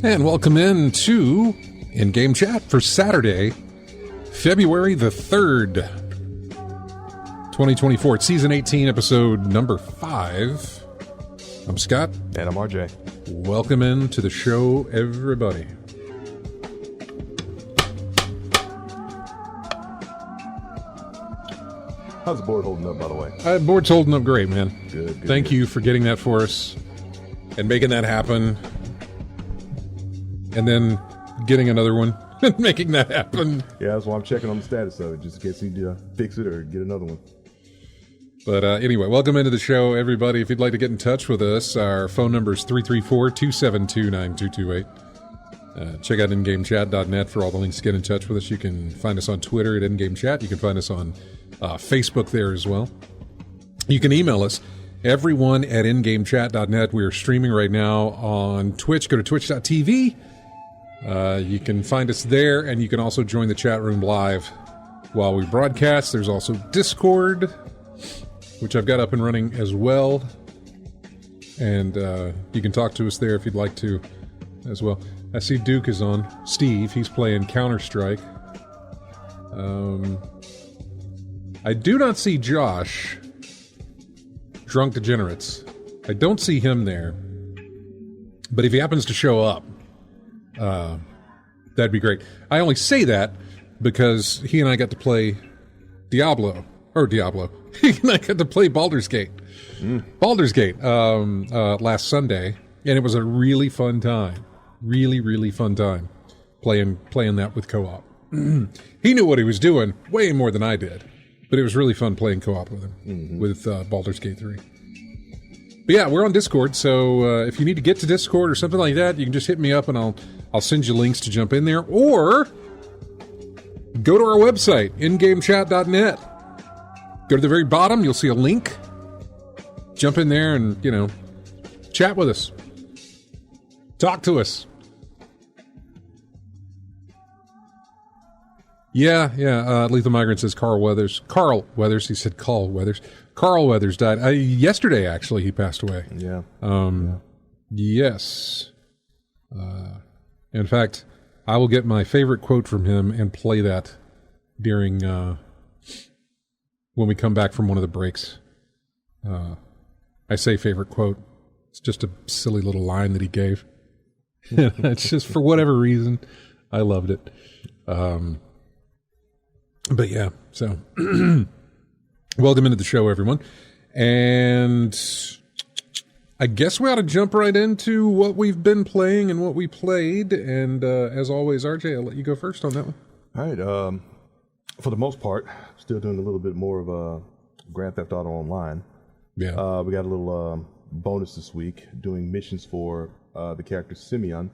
And welcome in to In-Game Chat for Saturday, February the 3rd, 2024. It's Season 18, Episode number 5. I'm Scott. And I'm RJ. Welcome in to the show, everybody. How's the board holding up, by the way? Board's holding up great, man. Good. Thank you for getting that for us and making that happen. And then getting another one and making that happen. Yeah, that's why I'm checking on the status of it, just in case you need to fix it or get another one. But anyway, welcome into the show, everybody. If you'd like to get in touch with us, our phone number is 334-272-9228. Check out ingamechat.net for all the links to get in touch with us. You can find us on Twitter at ingamechat. You can find us on Facebook there as well. You can email us, everyone at ingamechat.net. We are streaming right now on Twitch. Go to twitch.tv. You can find us there, and you can also join the chat room live while we broadcast. There's also Discord, which I've got up and running as well. And you can talk to us there if you'd like to as well. I see Duke is on. Steve, he's playing Counter-Strike. I do not see Josh, Drunk Degenerates. I don't see him there. But if he happens to show up, that'd be great. I only say that because he and I got to play Diablo. He and I got to play Baldur's Gate. Baldur's Gate last Sunday, and it was a really fun time. Really, really fun time playing that with co-op. He knew what he was doing way more than I did, but it was really fun playing co-op with him with Baldur's Gate 3. But yeah, we're on Discord, so if you need to get to Discord or something like that, you can just hit me up and I'll send you links to jump in there, or go to our website, ingamechat.net. Go to the very bottom, you'll see a link. Jump in there and, chat with us. Talk to us. Yeah. Lethal Migrant says Carl Weathers. He said Carl Weathers. Carl Weathers died. Yesterday, actually, he passed away. Yeah. Yes. In fact, I will get my favorite quote from him and play that during when we come back from one of the breaks. I say favorite quote. It's just a silly little line that he gave. It's just for whatever reason. I loved it. But yeah, so welcome into the show, everyone. And I guess we ought to jump right into what we've been playing and what we played. And as always, RJ, I'll let you go first on that one. All right. For the most part, still doing a little bit more of Grand Theft Auto Online. Yeah. We got a little bonus this week, doing missions for the character Simeon.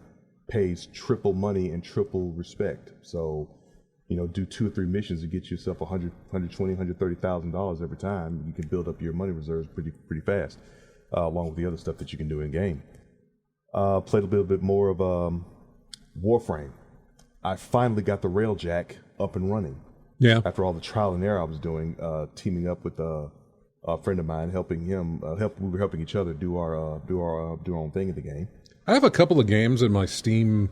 Pays triple money and triple respect. So, do 2 or 3 missions to get yourself $120,000, $130,000 every time. You can build up your money reserves pretty fast, along with the other stuff that you can do in game. Played a little bit more of Warframe. I finally got the Railjack up and running. Yeah. After all the trial and error I was doing, teaming up with a friend of mine, helping him. We were helping each other do our own thing in the game. I have a couple of games in my Steam.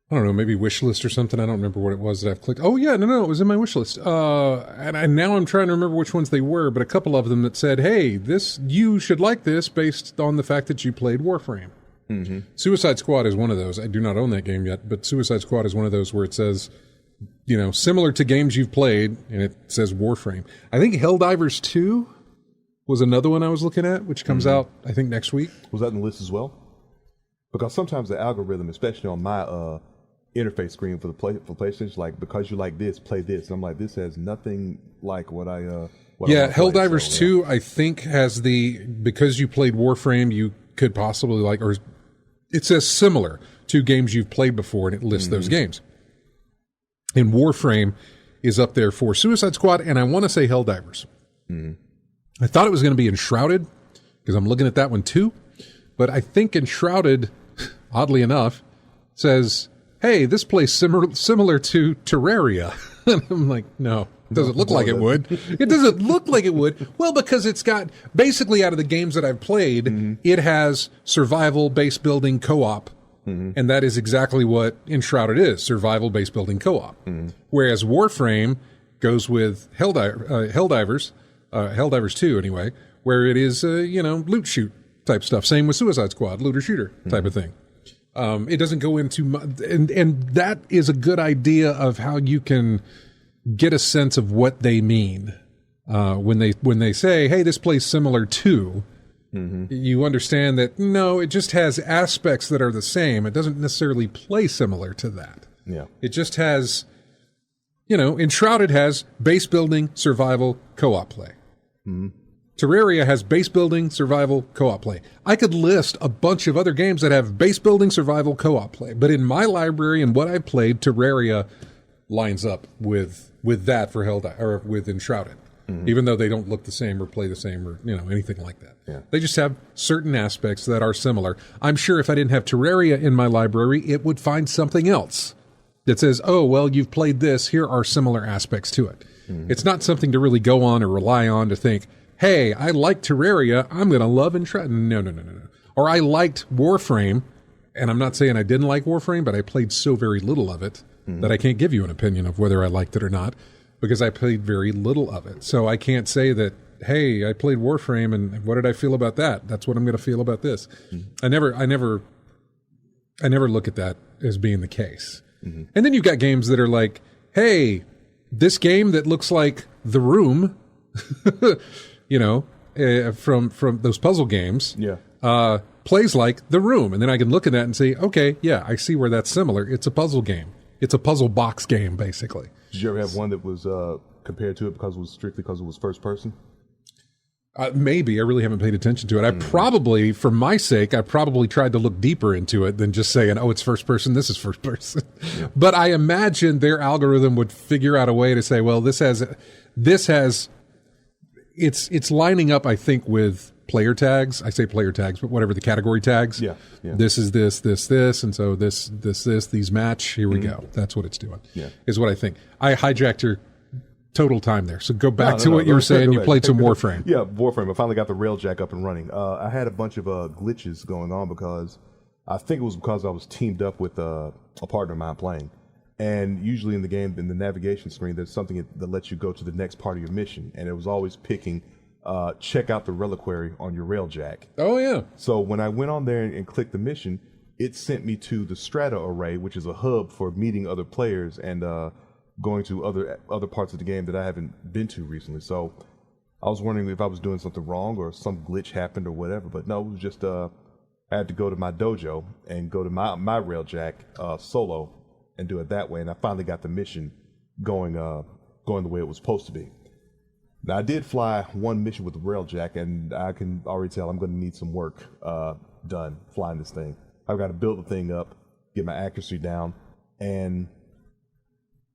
I don't know, maybe wish list or something. I don't remember what it was that I've clicked. Oh yeah, no, it was in my wish list. And now I'm trying to remember which ones they were, but a couple of them that said, "Hey, you should like this based on the fact that you played Warframe." Mm-hmm. Suicide Squad is one of those. I do not own that game yet, but Suicide Squad is one of those where it says, similar to games you've played, and it says Warframe. I think Helldivers 2 was another one I was looking at, which comes out, I think, next week. Was that in the list as well? Because sometimes the algorithm, especially on my interface screen for PlayStation, like, because you like this, play this. And I'm like, this has nothing like what I Helldivers 2, I think, has because you played Warframe, you could possibly like, or it says similar to games you've played before, and it lists those games. And Warframe is up there for Suicide Squad, and I want to say Helldivers. Mm-hmm. I thought it was going to be Enshrouded, because I'm looking at that one too. But I think Enshrouded, oddly enough, says, hey, this plays similar to Terraria. And I'm like, no, it doesn't look like it would. It doesn't look like it would. Well, because it's got, basically out of the games that I've played, it has survival, base building, co-op. And that is exactly what Enshrouded is, survival, base building, co-op. Whereas Warframe goes with Helldivers 2 anyway, where it is, loot shoot type stuff. Same with Suicide Squad, looter shooter type of thing. It doesn't go into and that is a good idea of how you can get a sense of what they mean when they say, "Hey, this plays similar to." You understand that no, it just has aspects that are the same. It doesn't necessarily play similar to that. Yeah, it just has, Enshrouded has base building, survival, co-op play. Terraria has base building, survival, co-op play. I could list a bunch of other games that have base building, survival, co-op play, but in my library and what I played, Terraria lines up with that for or with Enshrouded, even though they don't look the same or play the same or anything like that. Yeah. They just have certain aspects that are similar. I'm sure if I didn't have Terraria in my library, it would find something else that says, "Oh, well, you've played this. Here are similar aspects to it." It's not something to really go on or rely on to think, hey, I like Terraria, I'm going to love Enshrouded. No. Or I liked Warframe, and I'm not saying I didn't like Warframe, but I played so very little of it that I can't give you an opinion of whether I liked it or not, because I played very little of it. So I can't say that, hey, I played Warframe, and what did I feel about that? That's what I'm going to feel about this. I never look at that as being the case. And then you've got games that are like, hey, this game that looks like The Room, from those puzzle games, plays like The Room. And then I can look at that and say, okay, yeah, I see where that's similar. It's a puzzle game. It's a puzzle box game, basically. Did you ever have one that was compared to it because it was first person? Maybe. I really haven't paid attention to it. I probably, for my sake, I probably tried to look deeper into it than just saying, oh, it's first person, this is first person. Yeah. But I imagine their algorithm would figure out a way to say, well, it's lining up, I think, with player tags. I say player tags, but whatever the category tags. Yeah. This is this, and so this, these match. Here we go. That's what it's doing. Yeah. Is what I think. I hijacked your total time there. So go back to what you were saying. You played some Warframe. Yeah, Warframe. I finally got the Railjack up and running. I had a bunch of glitches going on because I think it was because I was teamed up with a partner of mine playing. And usually in the game, in the navigation screen, there's something that lets you go to the next part of your mission. And it was always picking, check out the reliquary on your Railjack. Oh, yeah. So when I went on there and clicked the mission, it sent me to the Strata Array, which is a hub for meeting other players and going to other parts of the game that I haven't been to recently. So I was wondering if I was doing something wrong or some glitch happened or whatever. But no, it was just I had to go to my dojo and go to my Railjack solo and do it that way. And I finally got the mission going the way it was supposed to be. Now, I did fly one mission with the Railjack, and I can already tell I'm going to need some work done flying this thing. I've got to build the thing up, get my accuracy down, and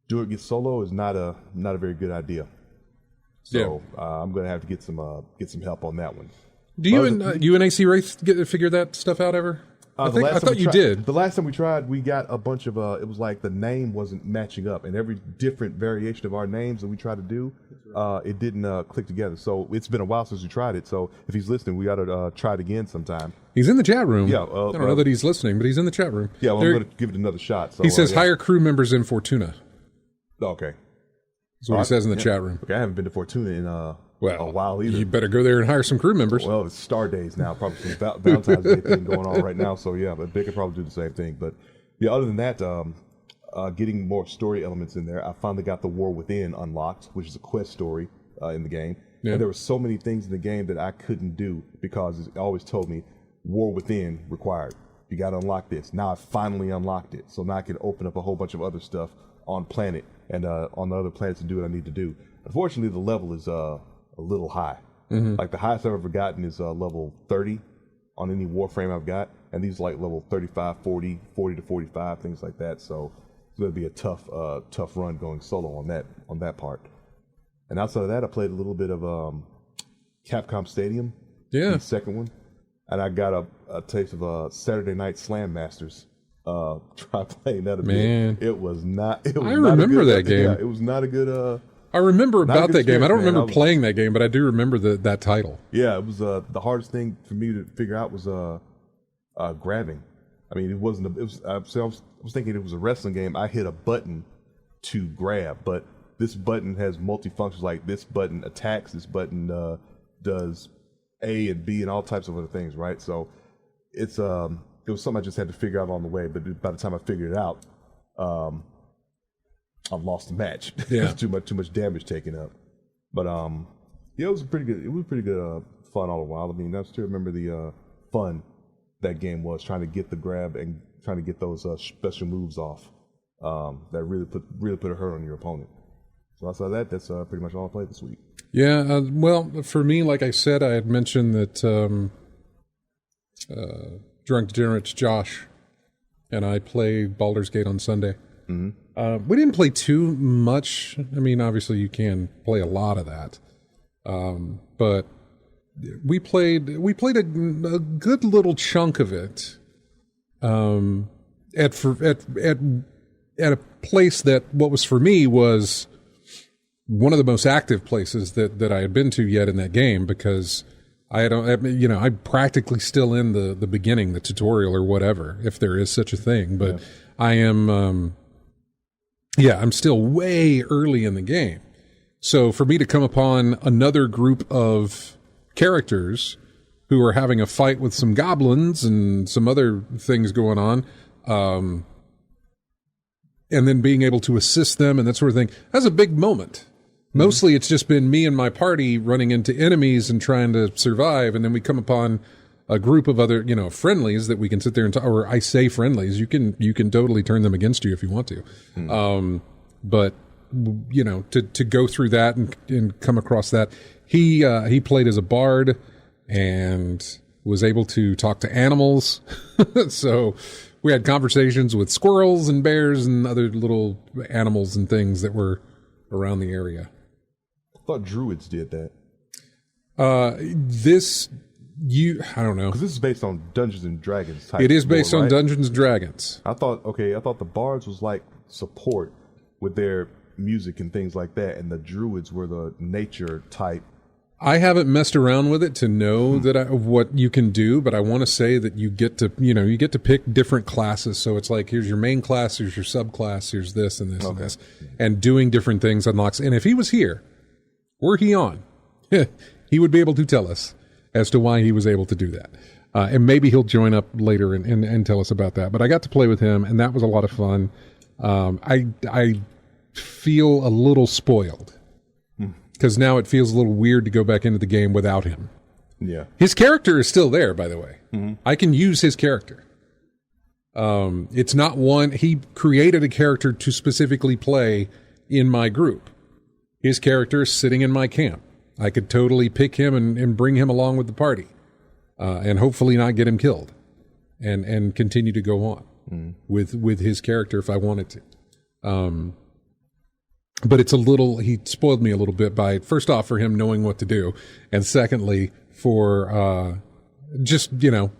get solo is not a very good idea. So I'm going to have to get some help on that one. Do you and AC Wraith figure that stuff out ever? I thought you did. The last time we tried, we got a bunch of it was like the name wasn't matching up, and every different variation of our names that we tried to do it didn't click together. So it's been a while since we tried it. So if he's listening, we got to try it again sometime. He's in the chat room. Yeah, I don't know that he's listening, but he's in the chat room. Yeah, well, I'm going to give it another shot. So, he says yeah. hire crew members in Fortuna. Okay. That's what he says in the chat room. Okay, I haven't been to Fortuna in a while either. You better go there and hire some crew members. Well, it's Star Days now, probably some Valentine's Day thing going on right now. So yeah, but they could probably do the same thing. But yeah, other than that, getting more story elements in there, I finally got the War Within unlocked, which is a quest story in the game. Yeah. And there were so many things in the game that I couldn't do because it always told me War Within required. You got to unlock this. Now I finally unlocked it, so now I can open up a whole bunch of other stuff on planet and on the other planets and do what I need to do. Unfortunately, the level is a little high. Mm-hmm. Like the highest I've ever gotten is level 30 on any Warframe I've got, and these like level 35, 40, 40 to 45, things like that. So it's going to be a tough run going solo on that part. And outside of that, I played a little bit of Capcom Stadium, the second one, and I got a taste of Saturday Night Slam Masters. Try playing that a bit. It was not. I remember that game. Yeah, it was not a good. I remember about that game. I don't remember playing that game, but I do remember that title. Yeah, it was the hardest thing for me to figure out was grabbing. I mean, it wasn't. I was thinking it was a wrestling game. I hit a button to grab, but this button has multifunctions. Like this button attacks. This button does A and B and all types of other things. Right. So it's it was something I just had to figure out on the way. But by the time I figured it out, I lost the match. Yeah, too much damage taken up. But yeah, it was pretty good. It was pretty good fun all the while. I mean, I still remember the fun that game was trying to get the grab and trying to get those special moves off that really put a hurt on your opponent. So outside of that, that's pretty much all I played this week. Yeah, well, for me, like I said, I had mentioned that Drunk Degenerate Josh and I played Baldur's Gate on Sunday. Mm-hmm. We didn't play too much. I mean, obviously you can play a lot of that, but we played a good little chunk of it at a place that what was for me was one of the most active places that I had been to yet in that game, because I'm practically still in the beginning, the tutorial or whatever, if there is such a thing, but yeah. I am I'm still way early in the game. So for me to come upon another group of characters who are having a fight with some goblins and some other things going on, and then being able to assist them and that sort of thing, that's a big moment. Mostly it's just been me and my party running into enemies and trying to survive, and then we come upon a group of other, friendlies that we can sit there and talk, or I say friendlies, you can totally turn them against you if you want to. But to go through that and come across that, he played as a bard and was able to talk to animals. So we had conversations with squirrels and bears and other little animals and things that were around the area. I thought druids did that. I don't know. Because this is based on Dungeons and Dragons type. It is based on right? Dungeons and Dragons. I thought the bards was like support with their music and things like that, and the druids were the nature type. I haven't messed around with it to know what you can do, but I want to say that you get to pick different classes. So it's like, here's your main class, here's your subclass, here's this and this and this, and doing different things unlocks. And if he was here, were he on, he would be able to tell us as to why he was able to do that. And maybe he'll join up later and tell us about that. But I got to play with him, and that was a lot of fun. I feel a little spoiled, because now it feels a little weird to go back into the game without him. Yeah. His character is still there, by the way. Mm-hmm. I can use his character. It's not one... He created a character to specifically play in my group. His character is sitting in my camp. I could totally pick him and bring him along with the party. And hopefully not get him killed. And continue to go on with his character if I wanted to. But it's he spoiled me a little bit by, first off, for him knowing what to do, and secondly, for just,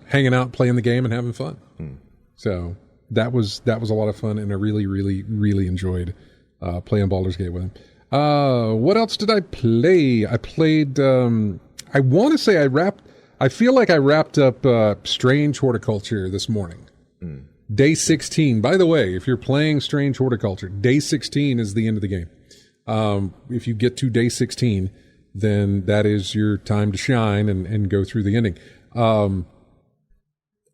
hanging out, playing the game, and having fun. So that was a lot of fun, and I really, really, really enjoyed playing Baldur's Gate with him. What else did I play? I played, I want to say I feel like I wrapped up Strange Horticulture this morning. Day 16. By the way, if you're playing Strange Horticulture, day 16 is the end of the game. If you get to day 16, then that is your time to shine and go through the ending.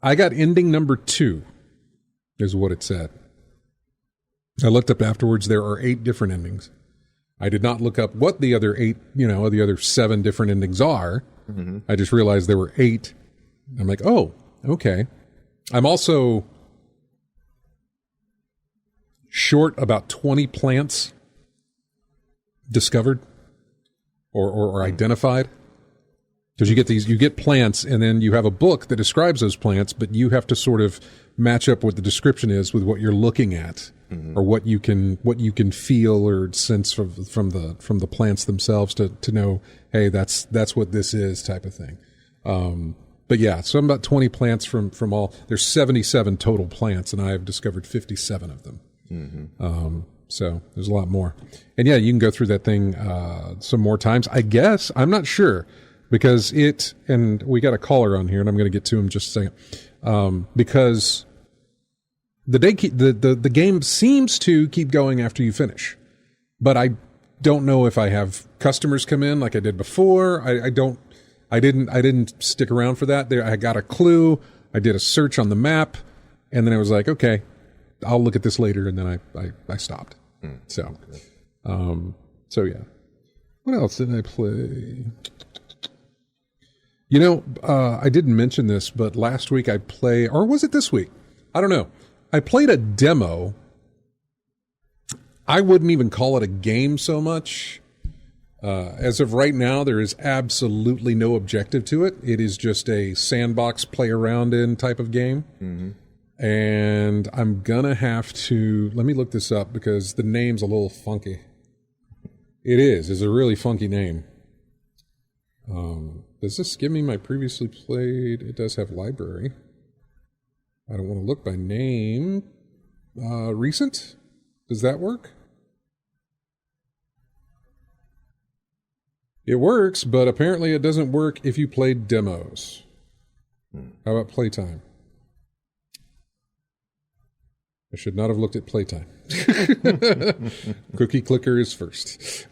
I got ending number 2, is what it said. I looked up afterwards. There are 8 different endings. I did not look up what the other 8, the other 7 different endings are. Mm-hmm. I just realized there were 8. I'm like, oh, okay. I'm also short about 20 plants discovered or identified. Because you get plants, and then you have a book that describes those plants, but you have to sort of match up what the description is with what you're looking at, or what you can feel or sense from the plants themselves to know, hey, that's what this is, type of thing. But yeah, so I'm about 20 plants from all. There's 77 total plants, and I have discovered 57 of them. Mm-hmm. So there's a lot more, and yeah, you can go through that thing some more times. I guess I'm not sure. Because and we got a caller on here, and I'm going to get to him in just a second. Because the game seems to keep going after you finish, but I don't know if I have customers come in like I did before. I didn't stick around for that. I got a clue. I did a search on the map, and then I was like, okay, I'll look at this later, and then I stopped. So yeah. What else did I play? I didn't mention this, but last week or was it this week? I don't know. I played a demo. I wouldn't even call it a game so much. As of right now, there is absolutely no objective to it. It is just a sandbox play around in type of game. Mm-hmm. And I'm going to have to, let me look this up because the name's a little funky. It's a really funky name. Does this give me my previously played? It does have library. I don't want to look by name. Recent? Does that work? It works, but apparently it doesn't work if you played demos. How about playtime? I should not have looked at playtime. Cookie clicker is first.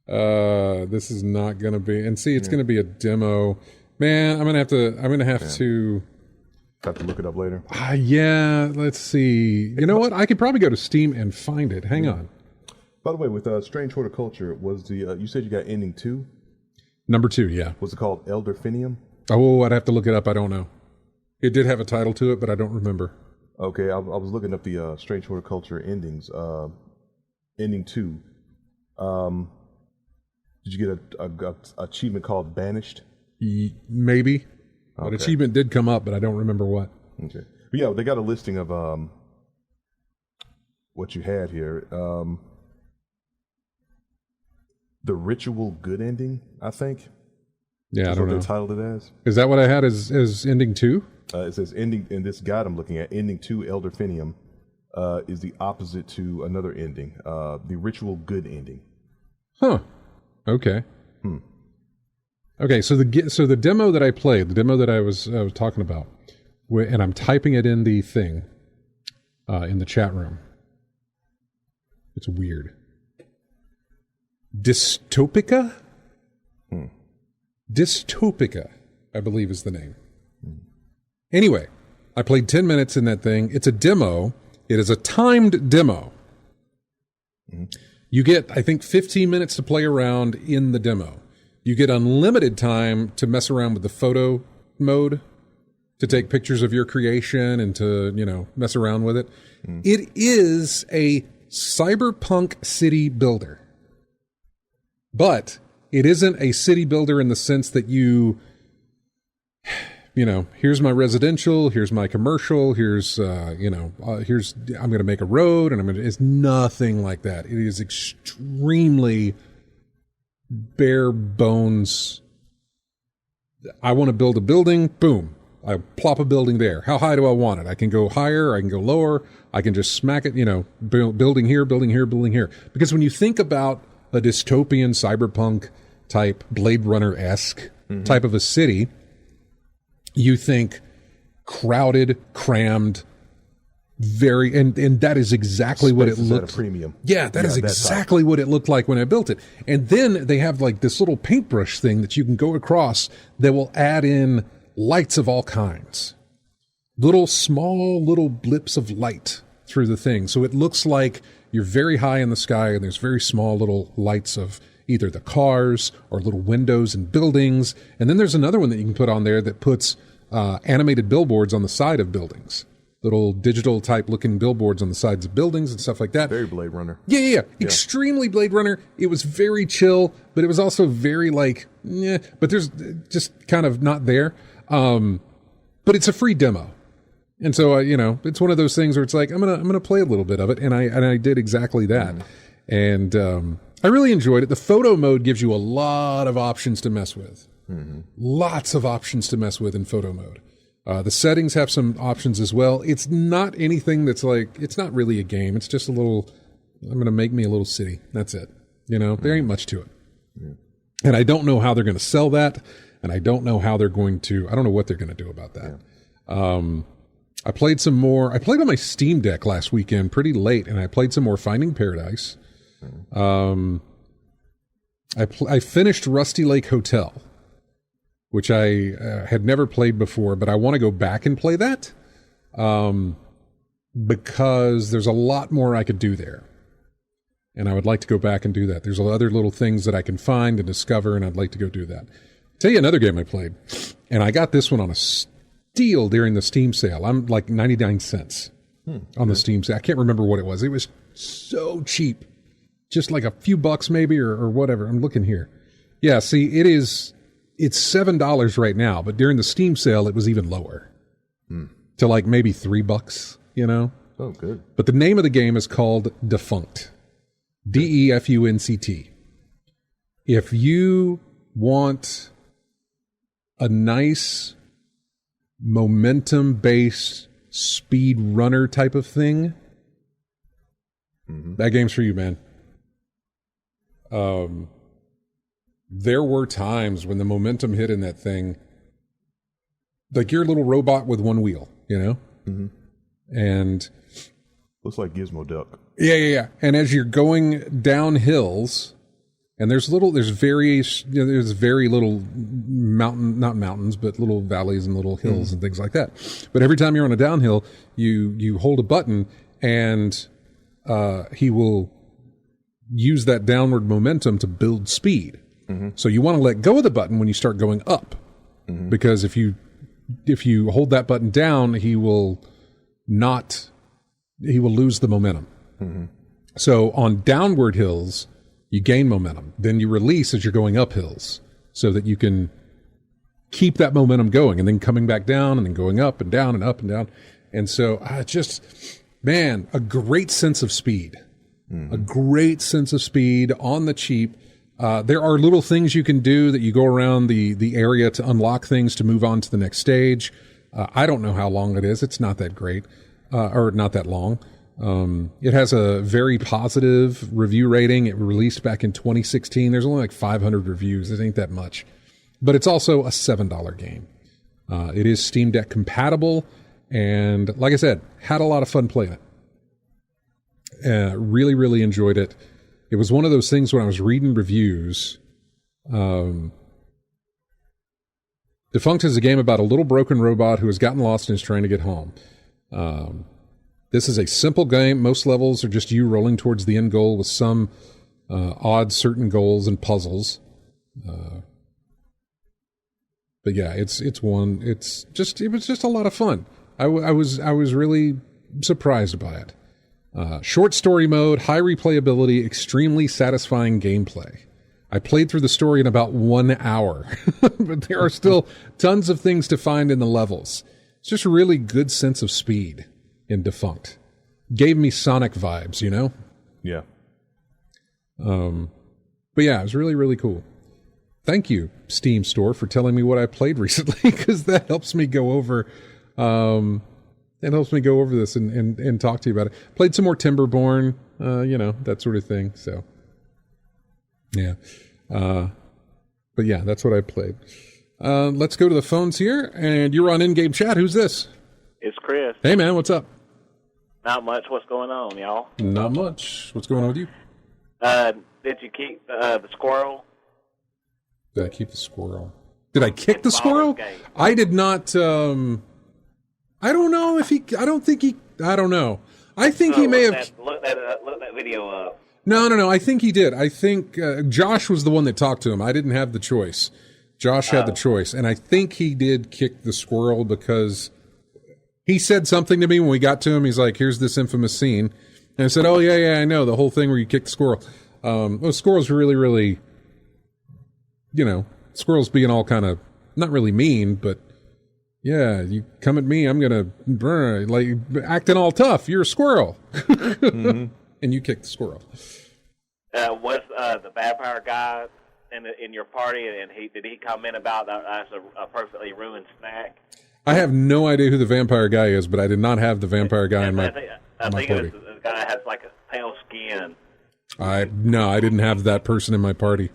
This is not going to be, and see, it's going to be a demo. Man, I'm going to have to look it up later. Yeah, let's see. You know what? I could probably go to Steam and find it. Hang on. By the way, with Strange Horticulture, was you said you got ending 2? Number 2, yeah. Was it called Elderfinium? Oh, I'd have to look it up. I don't know. It did have a title to it, but I don't remember. Okay, I was looking up the Strange Horticulture endings. Ending 2. Did you get a achievement called Banished? Maybe. Okay. An achievement did come up, but I don't remember what. Okay. But yeah, they got a listing of what you had here. The Ritual Good Ending, I think. Yeah, I don't know. What they titled it as. Is that what I had as ending 2? It says ending, in this guide I'm looking at, ending 2 Elderfinium is the opposite to another ending, the Ritual Good Ending. Huh. Okay. Okay, so the demo that I played, the demo that I was talking about, and I'm typing it in the thing, in the chat room. It's weird. Dystopica? Dystopica, I believe is the name. Anyway, I played 10 minutes in that thing. It's a demo. It is a timed demo. You get, I think, 15 minutes to play around in the demo. You get unlimited time to mess around with the photo mode, to take pictures of your creation and to, mess around with it. It is a cyberpunk city builder. But it isn't a city builder in the sense that here's my residential, here's my commercial, here's I'm going to make a road, and it's nothing like that. It is extremely bare bones. I want to build a building, boom. I plop a building there. How high do I want it? I can go higher. I can go lower. I can just smack it, building here, building here, building here. Because when you think about a dystopian cyberpunk type Blade Runner-esque type of a city, you think crowded, crammed, and that is exactly what it looked. At a premium. Yeah, that is exactly what it looked like when I built it. And then they have like this little paintbrush thing that you can go across that will add in lights of all kinds. Small little blips of light through the thing. So it looks like you're very high in the sky and there's very small little lights of either the cars or little windows and buildings. And then there's another one that you can put on there that puts animated billboards on the side of buildings. Little digital type looking billboards on the sides of buildings and stuff like that. Very Blade Runner. Yeah. Extremely Blade Runner. It was very chill, but it was also very but there's just kind of not there. But it's a free demo. And so, it's one of those things where it's like, I'm going to play a little bit of it. And I did exactly that. And, I really enjoyed it. The photo mode gives you a lot of options to mess with. Lots of options to mess with in photo mode. The settings have some options as well. It's not anything that's it's not really a game. It's just I'm going to make me a little city. That's it. There ain't much to it. Yeah. And I don't know how they're going to sell that. And I don't know how I don't know what they're going to do about that. Yeah. I played some more. I played on my Steam Deck last weekend pretty late, and I played some more Finding Paradise. I finished Rusty Lake Hotel, which I had never played before, but I want to go back and play that because there's a lot more I could do there. And I would like to go back and do that. There's other little things that I can find and discover, and I'd like to go do that. Tell you another game I played, and I got this one on a steal during the Steam sale. I'm like 99 cents on the Steam sale. I can't remember what it was. It was so cheap. Just like a few bucks maybe or whatever. I'm looking here. Yeah, see, it's $7 right now, but during the Steam sale, it was even lower. To like maybe $3, Oh, good. But the name of the game is called Defunct. Defunct. If you want a nice momentum-based speed runner type of thing, that game's for you, man. There were times when the momentum hit in that thing, like you're a little robot with one wheel, and looks like Gizmo Duck. Yeah. And as you're going down hills, and there's very little not mountains, but little valleys and little hills and things like that. But every time you're on a downhill, you hold a button, and he will use that downward momentum to build speed. So you want to let go of the button when you start going up, because if you hold that button down, he will lose the momentum. So on downward hills, you gain momentum. Then you release as you're going up hills so that you can keep that momentum going, and then coming back down and then going up and down and up and down. And so a great sense of speed. A great sense of speed on the cheap. There are little things you can do that you go around the area to unlock things to move on to the next stage. I don't know how long it is. It's not that great, or not that long. It has a very positive review rating. It released back in 2016. There's only like 500 reviews. It ain't that much. But it's also a $7 game. It is Steam Deck compatible. And like I said, had a lot of fun playing it. Really, really enjoyed it. It was one of those things when I was reading reviews. Defunct is a game about a little broken robot who has gotten lost and is trying to get home. This is a simple game. Most levels are just you rolling towards the end goal with some odd certain goals and puzzles. But yeah, it was just a lot of fun. I was really surprised by it. Short story mode, high replayability, extremely satisfying gameplay. I played through the story in about 1 hour, but there are still tons of things to find in the levels. It's just a really good sense of speed in Defunct. Gave me Sonic vibes, Yeah. But yeah, it was really, really cool. Thank you, Steam Store, for telling me what I played recently, because that helps me go over. It helps me go over this and talk to you about it. Played some more Timberborn, that sort of thing. So, yeah. But yeah, that's what I played. Let's go to the phones here, and you're on in-game chat. Who's this? It's Chris. Hey, man, what's up? Not much. What's going on, y'all? Not much. What's going on with you? Did you keep the squirrel? Did I keep the squirrel? Did I kick the squirrel? I did not. I don't know if he. I don't think he. I don't know. I think he may have. Look that video up. No. I think he did. I think Josh was the one that talked to him. I didn't have the choice. Josh had the choice, and I think he did kick the squirrel because he said something to me when we got to him. He's like, "Here's this infamous scene," and I said, "Oh yeah, I know the whole thing where you kick the squirrel." Squirrels are really. Squirrels being all kind of, not really mean, but yeah, you come at me, I'm going to burn, like acting all tough. You're a squirrel. Mm-hmm. And you kick the squirrel. Was the vampire guy in your party, and did he comment about that as a perfectly ruined snack? I have no idea who the vampire guy is, but I did not have the vampire guy in my party. I think it was the guy that has like a pale skin. I didn't have that person in my party.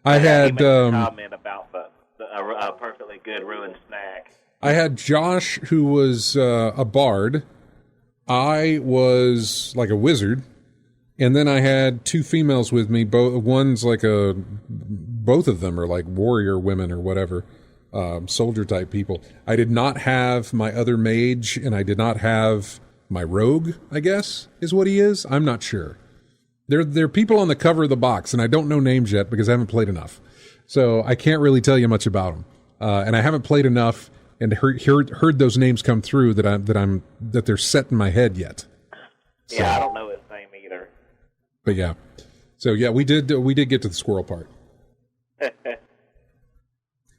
I had a comment about a perfectly good ruined snack. I had Josh, who was a bard. I was like a wizard, and then I had two females with me. Both of them are like warrior women or whatever, soldier type people. I did not have my other mage, and I did not have my rogue. I guess is what he is. I'm not sure. They're people on the cover of the box, and I don't know names yet because I haven't played enough. So I can't really tell you much about them. And I haven't played enough and heard those names come through that they're set in my head yet. So, yeah, I don't know his name either. But yeah. So yeah, we did get to the squirrel part.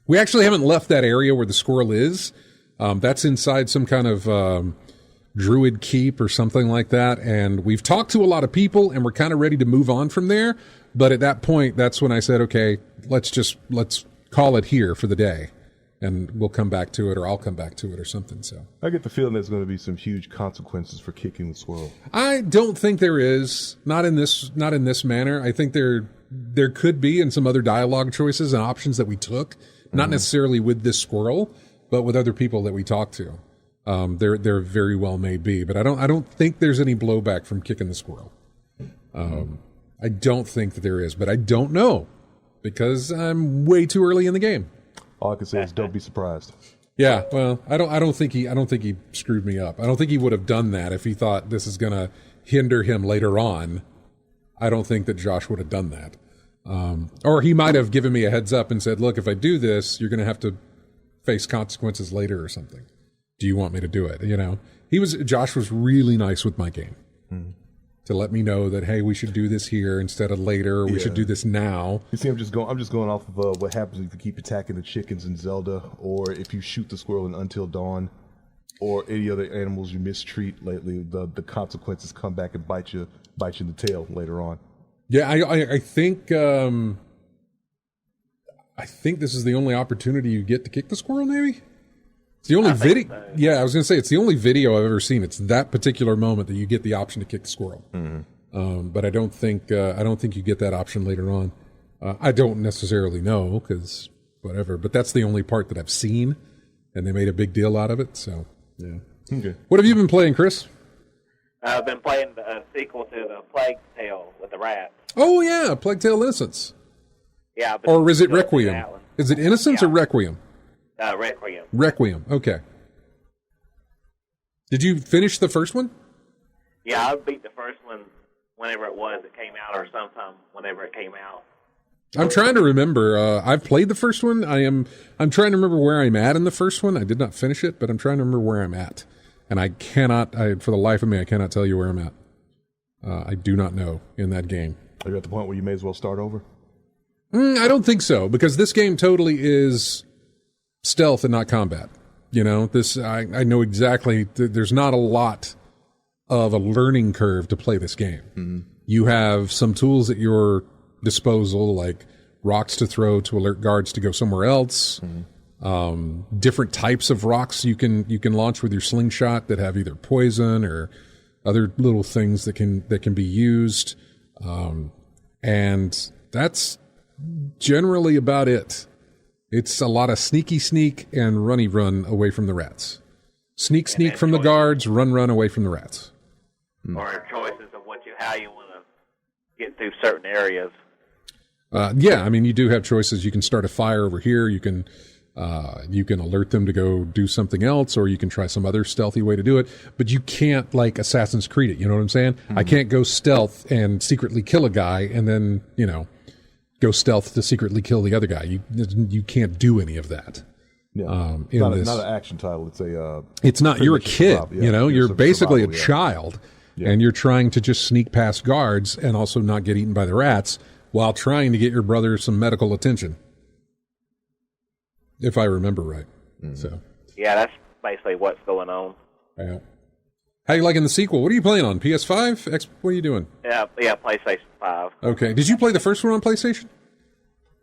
We actually haven't left that area where the squirrel is. That's inside some kind of druid keep or something like that, and we've talked to a lot of people and we're kind of ready to move on from there, but at that point that's when I said, okay, let's call it here for the day, and we'll come back to it, or I'll come back to it or something. So I get the feeling there's going to be some huge consequences for kicking the squirrel. I don't think there is, not in this manner. I think there could be in some other dialogue choices and options that we took, not necessarily with this squirrel, but with other people that we talked to. There very well may be, but I don't think there's any blowback from kicking the squirrel. I don't think that there is, but I don't know because I'm way too early in the game. All I can say is don't be surprised. Yeah, well, I don't think he screwed me up. I don't think he would have done that if he thought this is going to hinder him later on. I don't think that Josh would have done that. Or he might have given me a heads up and said, "Look, if I do this, you're going to have to face consequences later or something. Do you want me to do it?" Josh was really nice with my game to let me know that, hey, we should do this here instead of later. Or we should do this now. You see, I'm just going off of what happens if you keep attacking the chickens in Zelda, or if you shoot the squirrel in Until Dawn, or any other animals you mistreat lately. The consequences come back and bite you in the tail later on. Yeah, I think this is the only opportunity you get to kick the squirrel. Maybe. It's the only video. So. Yeah, I was going to say it's the only video I've ever seen. It's that particular moment that you get the option to kick the squirrel. Mm-hmm. But I don't think you get that option later on. I don't necessarily know because whatever. But that's the only part that I've seen, and they made a big deal out of it. So yeah. Okay. What have you been playing, Chris? I've been playing the sequel to the Plague Tale with the rats. Oh yeah, Plague Tale Innocence. Yeah. Or is it Requiem? Is it Innocence or Requiem? Requiem. Requiem, okay. Did you finish the first one? Yeah, I beat the first one whenever it came out, or sometime whenever it came out. I'm trying to remember. I've played the first one. I'm trying to remember where I'm at in the first one. I did not finish it, but I'm trying to remember where I'm at. And for the life of me, I cannot tell you where I'm at. I do not know in that game. Are you at the point where you may as well start over? I don't think so, because this game totally is stealth and not combat. I know exactly. There's not a lot of a learning curve to play this game. Mm-hmm. You have some tools at your disposal, like rocks to throw to alert guards to go somewhere else. Different types of rocks you can launch with your slingshot that have either poison or other little things that can be used. And that's generally about it. It's a lot of sneak and run away from the rats. Sneak from the guards, run away from the rats. Or choices of how you want to get through certain areas. Yeah, I mean, you do have choices. You can start a fire over here. You can alert them to go do something else, or you can try some other stealthy way to do it. But you can't, like, Assassin's Creed it. You know what I'm saying? I can't go stealth and secretly kill a guy and then, go stealth to secretly kill the other guy. You can't do any of that. Yeah. Not an action title. It's not. You're a kid. You're basically a child, and you're trying to just sneak past guards and also not get eaten by the rats while trying to get your brother some medical attention. If I remember right. So. Yeah, that's basically what's going on. Yeah. How you liking the sequel? What are you playing on? PS5? What are you doing? Yeah, PlayStation 5. Okay. Did you play the first one on PlayStation?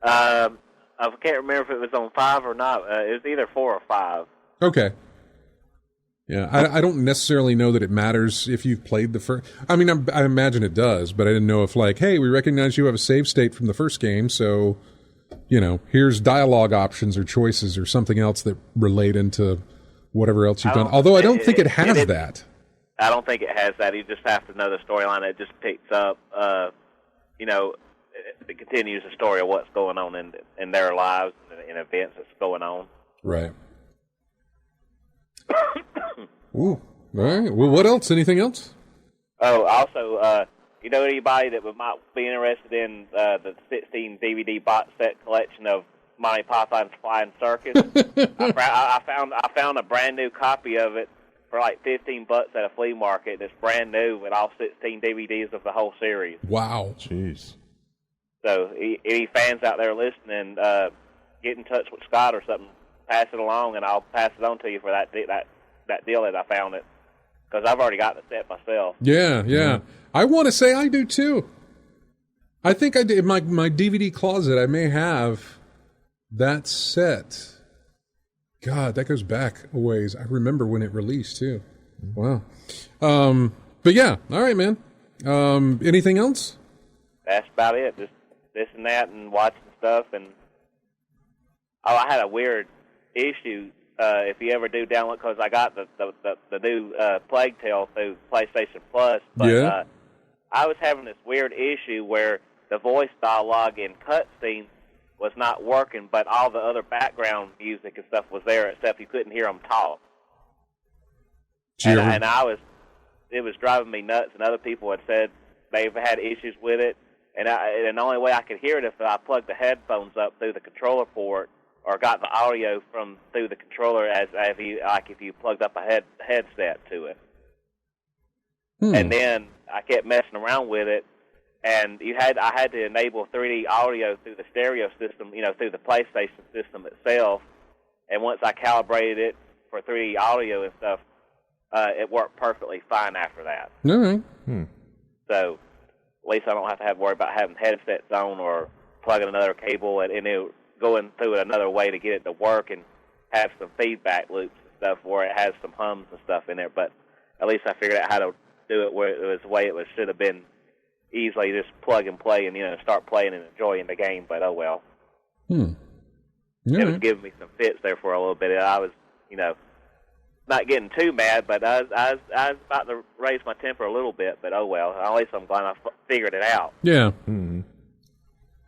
I can't remember if it was on 5 or not. It was either 4 or 5. Okay. Yeah, I don't necessarily know that it matters if you've played the first. I mean, I imagine it does, but I didn't know if, hey, we recognize you have a save state from the first game, so, here's dialogue options or choices or something else that relate into whatever else you've done. Although I don't think it has that. I don't think it has that. You just have to know the storyline. It just picks up, it continues the story of what's going on in their lives and events that's going on. Right. Ooh. All right. Well, what else? Anything else? Oh, also, anybody that might be interested in the 16 DVD box set collection of Monty Python's Flying Circus, I found a brand new copy of it for like $15 at a flea market. It's brand new with all 16 DVDs of the whole series. Wow. Jeez. So any fans out there listening, get in touch with Scott or something. Pass it along, and I'll pass it on to you for that deal that I found it. Because I've already got the set myself. Yeah. Mm-hmm. I want to say I do too. I think I did. In my DVD closet, I may have that set. God, that goes back a ways. I remember when it released too. Wow. But yeah, all right, man. Anything else? That's about it. Just this and that and watching stuff. And I had a weird issue. If you ever do download, because I got the new Plague Tale through PlayStation Plus. But I was having this weird issue where the voice dialogue in cutscenes was not working, but all the other background music and stuff was there, except you couldn't hear them talk. And it was driving me nuts. And other people had said they've had issues with it. And the only way I could hear it if I plugged the headphones up through the controller port or got the audio through the controller if you plugged up a headset to it. And then I kept messing around with it, and I had to enable 3D audio through the stereo system, through the PlayStation system itself. And once I calibrated it for 3D audio and stuff, it worked perfectly fine after that. All right. So at least I don't have to worry about having headsets on or plugging another cable and going through it another way to get it to work and have some feedback loops and stuff where it has some hums and stuff in there. But at least I figured out how to do it where it was the way it should have been, easily just plug and play and start playing and enjoying the game. But oh well. It was giving me some fits there for a little bit. I was not getting too mad, but I was about to raise my temper a little bit. But oh well. At least I'm glad I figured it out. Yeah.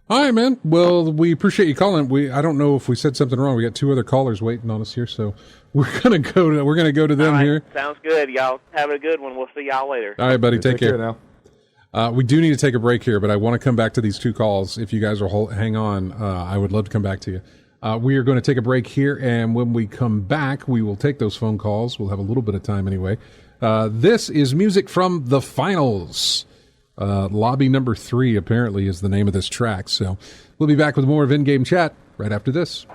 All right, man. Well, we appreciate you calling. I don't know if we said something wrong. We got 2 other callers waiting on us here, so we're gonna go to them right, here. Sounds good. Y'all have a good one. We'll see y'all later. All right, buddy. Take care now. We do need to take a break here, but I want to come back to these 2 calls. If you guys will hang on, I would love to come back to you. We are going to take a break here, and when we come back, we will take those phone calls. We'll have a little bit of time anyway. This is music from The Finals. Lobby number 3 apparently is the name of this track. So we'll be back with more of In-Game Chat right after this.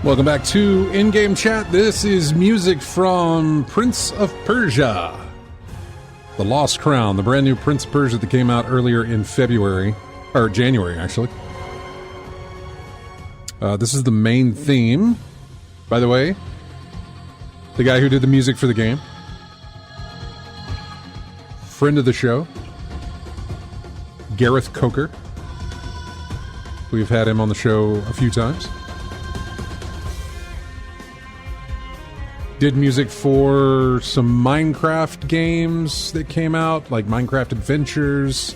Welcome back to In-Game Chat. This is music from Prince of Persia, The Lost Crown, the brand new Prince of Persia that came out earlier in February, or January, actually. This is the main theme. By the way, the guy who did the music for the game, friend of the show, Gareth Coker. We've had him on the show a few times. Did music for some Minecraft games that came out, like Minecraft Adventures,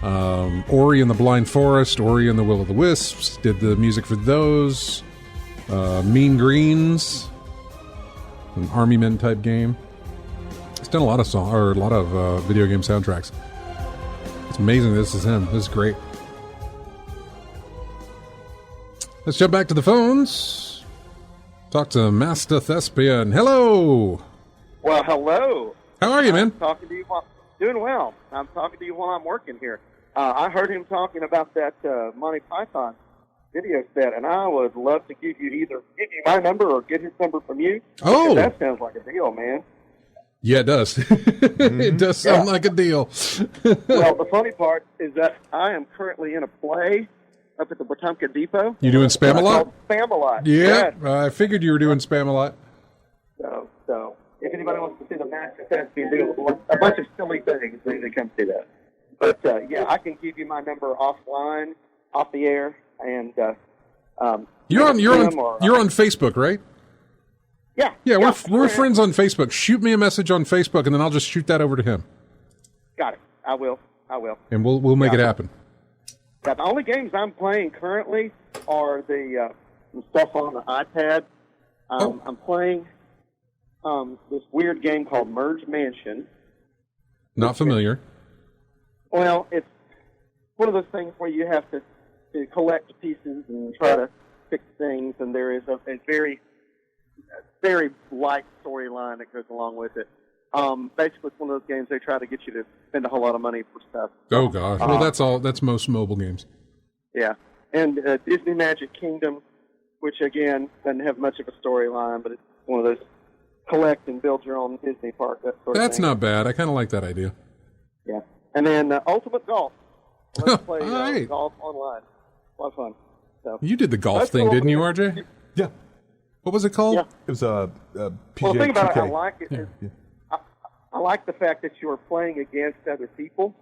Ori and the Blind Forest, Ori and the Will of the Wisps. Did the music for those. Mean Greens, an Army Men type game. He's done a lot of video game soundtracks. It's amazing this is him. This is great. Let's jump back to the phones. Talk to Master Thespian. Hello. Well, hello. How are you, man? I'm talking to you doing well. I'm talking to you while I'm working here. I heard him talking about that Monty Python video set, and I would love to give you my number or get his number from you. Oh, that sounds like a deal, man. Yeah, it does. It does sound like a deal. Well, the funny part is that I am currently in a play up at the Wetumpka Depot. You doing Spam-A-Lot? Spam-A-Lot. Yeah, Yes. I figured you were doing Spam-A-Lot. So if anybody wants to see the Master Thespian do a bunch of silly things, they come see that. But yeah, I can give you my number offline, off the air, and you're on Facebook, right? Yeah. Yeah, we're friends on Facebook. Shoot me a message on Facebook, and then I'll just shoot that over to him. Got it. I will. And we'll make it happen. Yeah, the only games I'm playing currently are the stuff on the iPad. I'm playing this weird game called Merge Mansion. Not familiar. Well, it's one of those things where you have to collect pieces and try to fix things, and there is a very, very light storyline that goes along with it. Basically, it's one of those games they try to get you to spend a whole lot of money for stuff. Oh, gosh. Well, that's most mobile games. Yeah. And Disney Magic Kingdom, which, again, doesn't have much of a storyline, but it's one of those collect and build your own Disney park, that sort of thing. That's not bad. I kind of like that idea. Yeah. And then Ultimate Golf. Let's play right. golf online. A lot of fun. So, you did the golf thing, didn't you, RJ? Yeah. What was it called? Yeah. It was PGA Well, the thing about 2K. it, I like it. Yeah. I like the fact that you are playing against other people.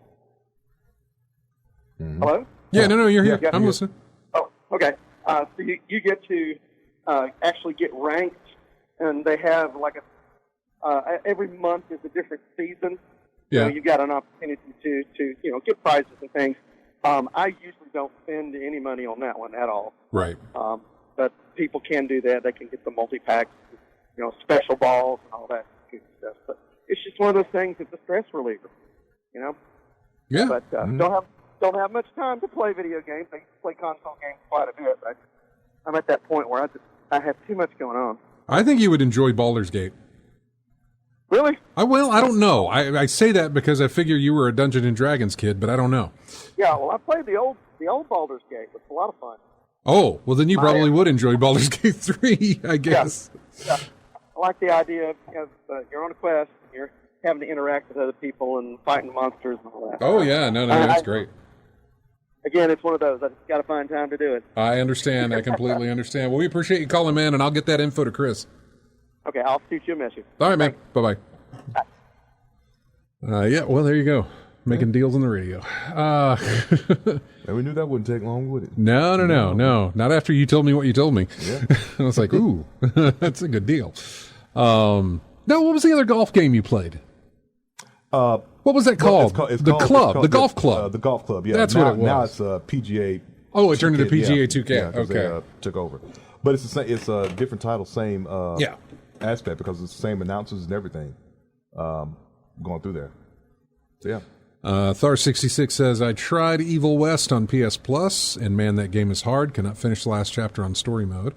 Mm-hmm. Hello? Yeah, no, you're here. Yeah. I'm listening. Oh, okay. So you get to actually get ranked, and they have like every month is a different season. Yeah. So you got an opportunity to get prizes and things. I usually don't spend any money on that one at all. Right. But people can do that. They can get the multi-packs, special balls and all that good stuff. But it's just one of those things. It's a stress reliever, Yeah. But don't have much time to play video games. I used to play console games quite a bit. But I'm at that point where I have too much going on. I think you would enjoy Baldur's Gate. Really? I don't know. I say that because I figure you were a Dungeons and Dragons kid, but I don't know. Yeah, well, I played the old Baldur's Gate. It's a lot of fun. Oh, well, then you probably would enjoy Baldur's Gate 3, I guess. Yeah. I like the idea of you're on a quest, and you're having to interact with other people and fighting monsters and all that. Oh, yeah. No, that's great. Again, it's one of those. I just got to find time to do it. I understand. I completely understand. Well, we appreciate you calling, man, and I'll get that info to Chris. Okay, I'll shoot you a message. All right, man. Bye-bye. Yeah, well, there you go. Making deals on the radio. And we knew that wouldn't take long, would it? No. Not after you told me what you told me. Yeah. I was like, ooh, that's a good deal. No, what was the other golf game you played? What was that called? The golf club. The golf club, yeah. That's what it was. Now it's PGA. Oh, it turned into PGA 2K. Yeah, 'cause okay. They, took over. But it's the same. It's a different title, same aspect, because it's the same announcers and everything going through there. So, yeah. Thar66 says, I tried Evil West on PS Plus, and man, that game is hard. Cannot finish the last chapter on story mode.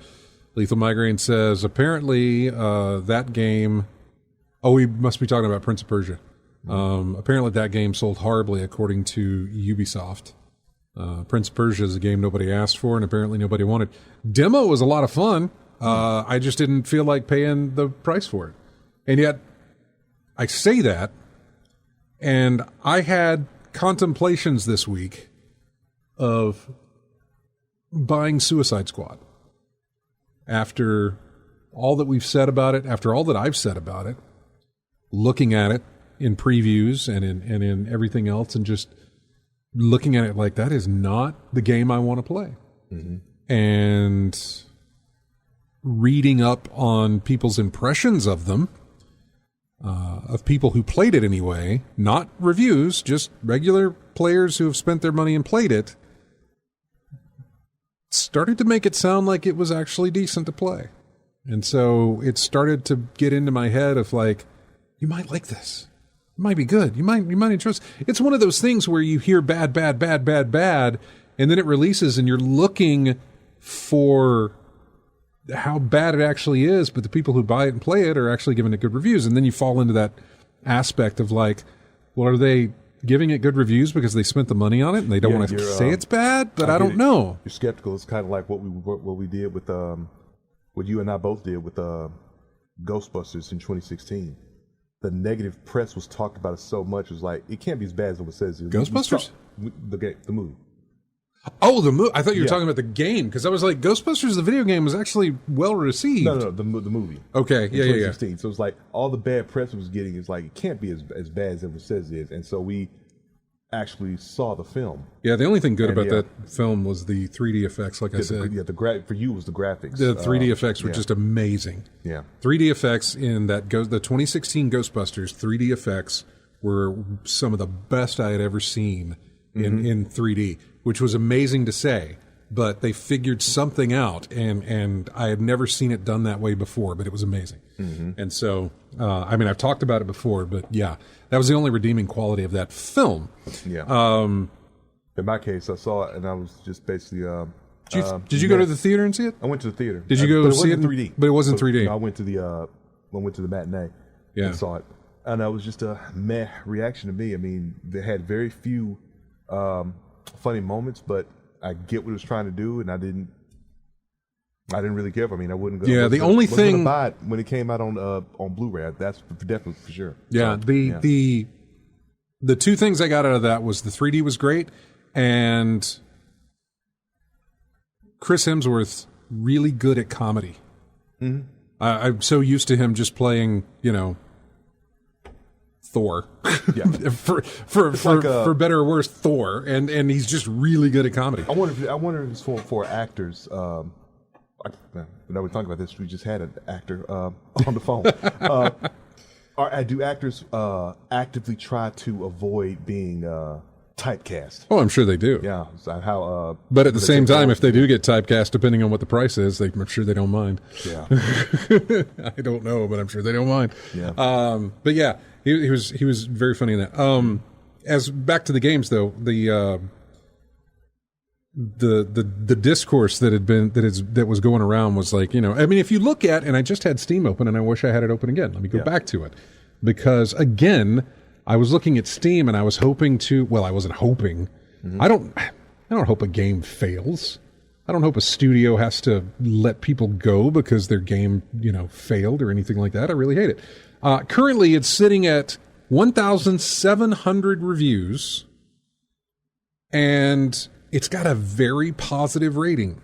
Lethal Migraine says, apparently that game... Oh, we must be talking about Prince of Persia. Apparently that game sold horribly, according to Ubisoft. Prince of Persia is a game nobody asked for, and apparently nobody wanted. Demo was a lot of fun. I just didn't feel like paying the price for it. And yet, I say that, and I had contemplations this week of buying Suicide Squad. After all that we've said about it, after all that I've said about it, looking at it in previews and in everything else, and just looking at it like that is not the game I want to play. Mm-hmm. And reading up on people's impressions of them, of people who played it anyway, not reviews, just regular players who have spent their money and played it, started to make it sound like it was actually decent to play. And so it started to get into my head of like, you might like this. It might be good. You might enjoy it. It's one of those things where you hear bad, and then it releases and you're looking for how bad it actually is, but the people who buy it and play it are actually giving it good reviews. And then you fall into that aspect of like, well, are they giving it good reviews because they spent the money on it and they don't want to say it's bad? But I don't know. You're skeptical. It's kind of like what we did with what you and I both did with Ghostbusters in 2016. The negative press was talked about it so much. It was like, it can't be as bad as what it says. Ghostbusters? The movie. Oh, the movie. I thought you were talking about the game, because I was like, Ghostbusters, the video game, was actually well received. No, the movie. Okay, yeah. 2016. So it's like all the bad press was getting is like, it can't be as bad as it says it is. And so we actually saw the film. Yeah, the only thing good about that film was the 3D effects, like I said. For you was the graphics. The 3D effects were just amazing. Yeah. 3D effects in the 2016 Ghostbusters, 3D effects were some of the best I had ever seen in 3D, which was amazing to say. But they figured something out, and I had never seen it done that way before, but it was amazing. Mm-hmm. And so, I've talked about it before, but yeah, that was the only redeeming quality of that film. Yeah. In my case, I saw it, and I was just basically... did you go to the theater and see it? I went to the theater. Did you go see it in 3D? But it wasn't 3D. No, I went to the matinee and saw it. And it was just a meh reaction to me. I mean, they had very few funny moments, but I get what it was trying to do, and I didn't really care. I mean, I wouldn't go. Yeah, the only thing buy it when it came out on Blu-ray. That's definitely for sure. Yeah, so, the two things I got out of that was the 3D was great, and Chris Hemsworth really good at comedy. Mm-hmm. I'm so used to him just playing, Thor, for better or worse, Thor, and he's just really good at comedy. I wonder if it's for actors. Now we talking about this. We just had an actor on the phone. Do actors actively try to avoid being typecast? Oh, I'm sure they do. Yeah. So how? But at the same time, if they do get typecast, depending on what the price is, I'm sure they don't mind. Yeah. I don't know, but I'm sure they don't mind. Yeah. But yeah, he was very funny in that. As back to the games though, the discourse that was going around was like, if you look at, and I just had Steam open and I wish I had it open again. Let me go back to it, because again, I was looking at Steam and I was hoping to, I wasn't hoping. Mm-hmm. I don't hope a game fails. I don't hope a studio has to let people go because their game, failed or anything like that. I really hate it. Currently it's sitting at 1,700 reviews, and it's got a very positive rating.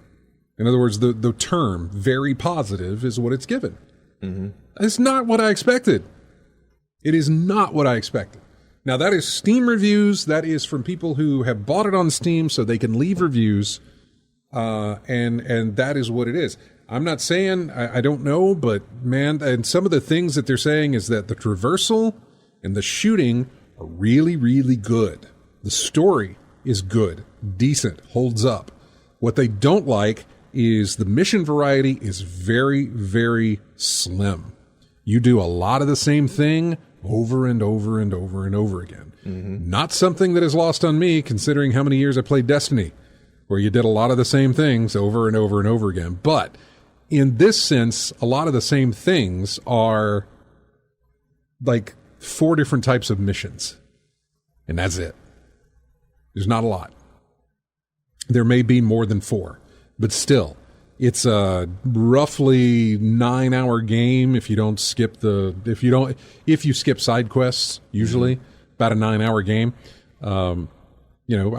In other words, the term very positive is what it's given. Mm-hmm. It's not what I expected. It is not what I expected. Now, that is Steam reviews. That is from people who have bought it on Steam so they can leave reviews. And that is what it is. I'm not saying, I don't know, but man, and some of the things that they're saying is that the traversal and the shooting are really, really good. The story is good, decent, holds up. What they don't like is the mission variety is very, very slim. You do a lot of the same thing over and over and over and over again. Mm-hmm. Not something that is lost on me, considering how many years I played Destiny, where you did a lot of the same things over and over and over again. But in this sense, a lot of the same things are like 4 different types of missions. And that's it. There's not a lot. There may be more than 4, but still, It's a roughly 9-hour game if you skip side quests, usually about a 9-hour game. I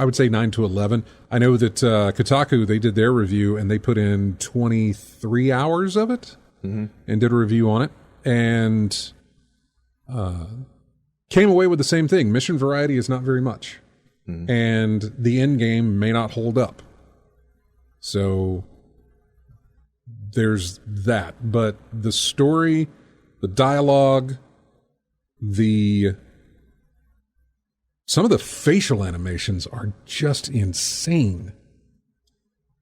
would say 9 to 11. I know that Kotaku, they did their review and they put in 23 hours of it and did a review on it and came away with the same thing. Mission variety is not very much. And the end game may not hold up. So there's that. But the story, the dialogue, some of the facial animations are just insane.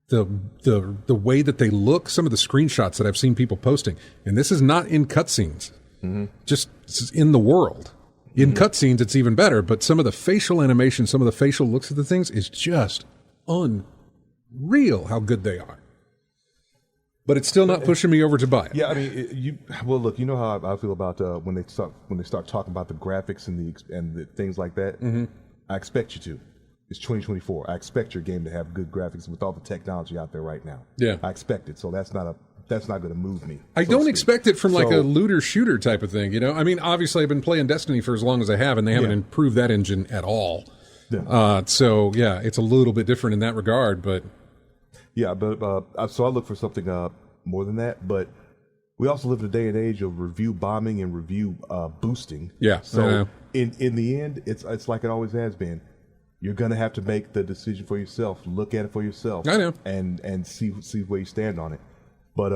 The way that they look, some of the screenshots that I've seen people posting, and this is not in cutscenes, just in the world. In cutscenes, it's even better, but some of the facial animation, some of the facial looks of the things is just unreal how good they are. But it's still not pushing me over to buy it. Yeah, I mean, look, you know how I feel about when they start talking about the graphics and the things like that. I expect you to. It's 2024. I expect your game to have good graphics with all the technology out there right now. Yeah, I expect it. So that's not going to move me. I don't expect it from like a looter shooter type of thing. I mean, obviously I've been playing Destiny for as long as I have, and they haven't improved that engine at all. Yeah. So yeah, it's a little bit different in that regard, but. Yeah, but so I look for something more than that. But we also live in a day and age of review bombing and review boosting. Yeah. So in the end, it's like it always has been. You're gonna have to make the decision for yourself. Look at it for yourself. I know. And see where you stand on it. But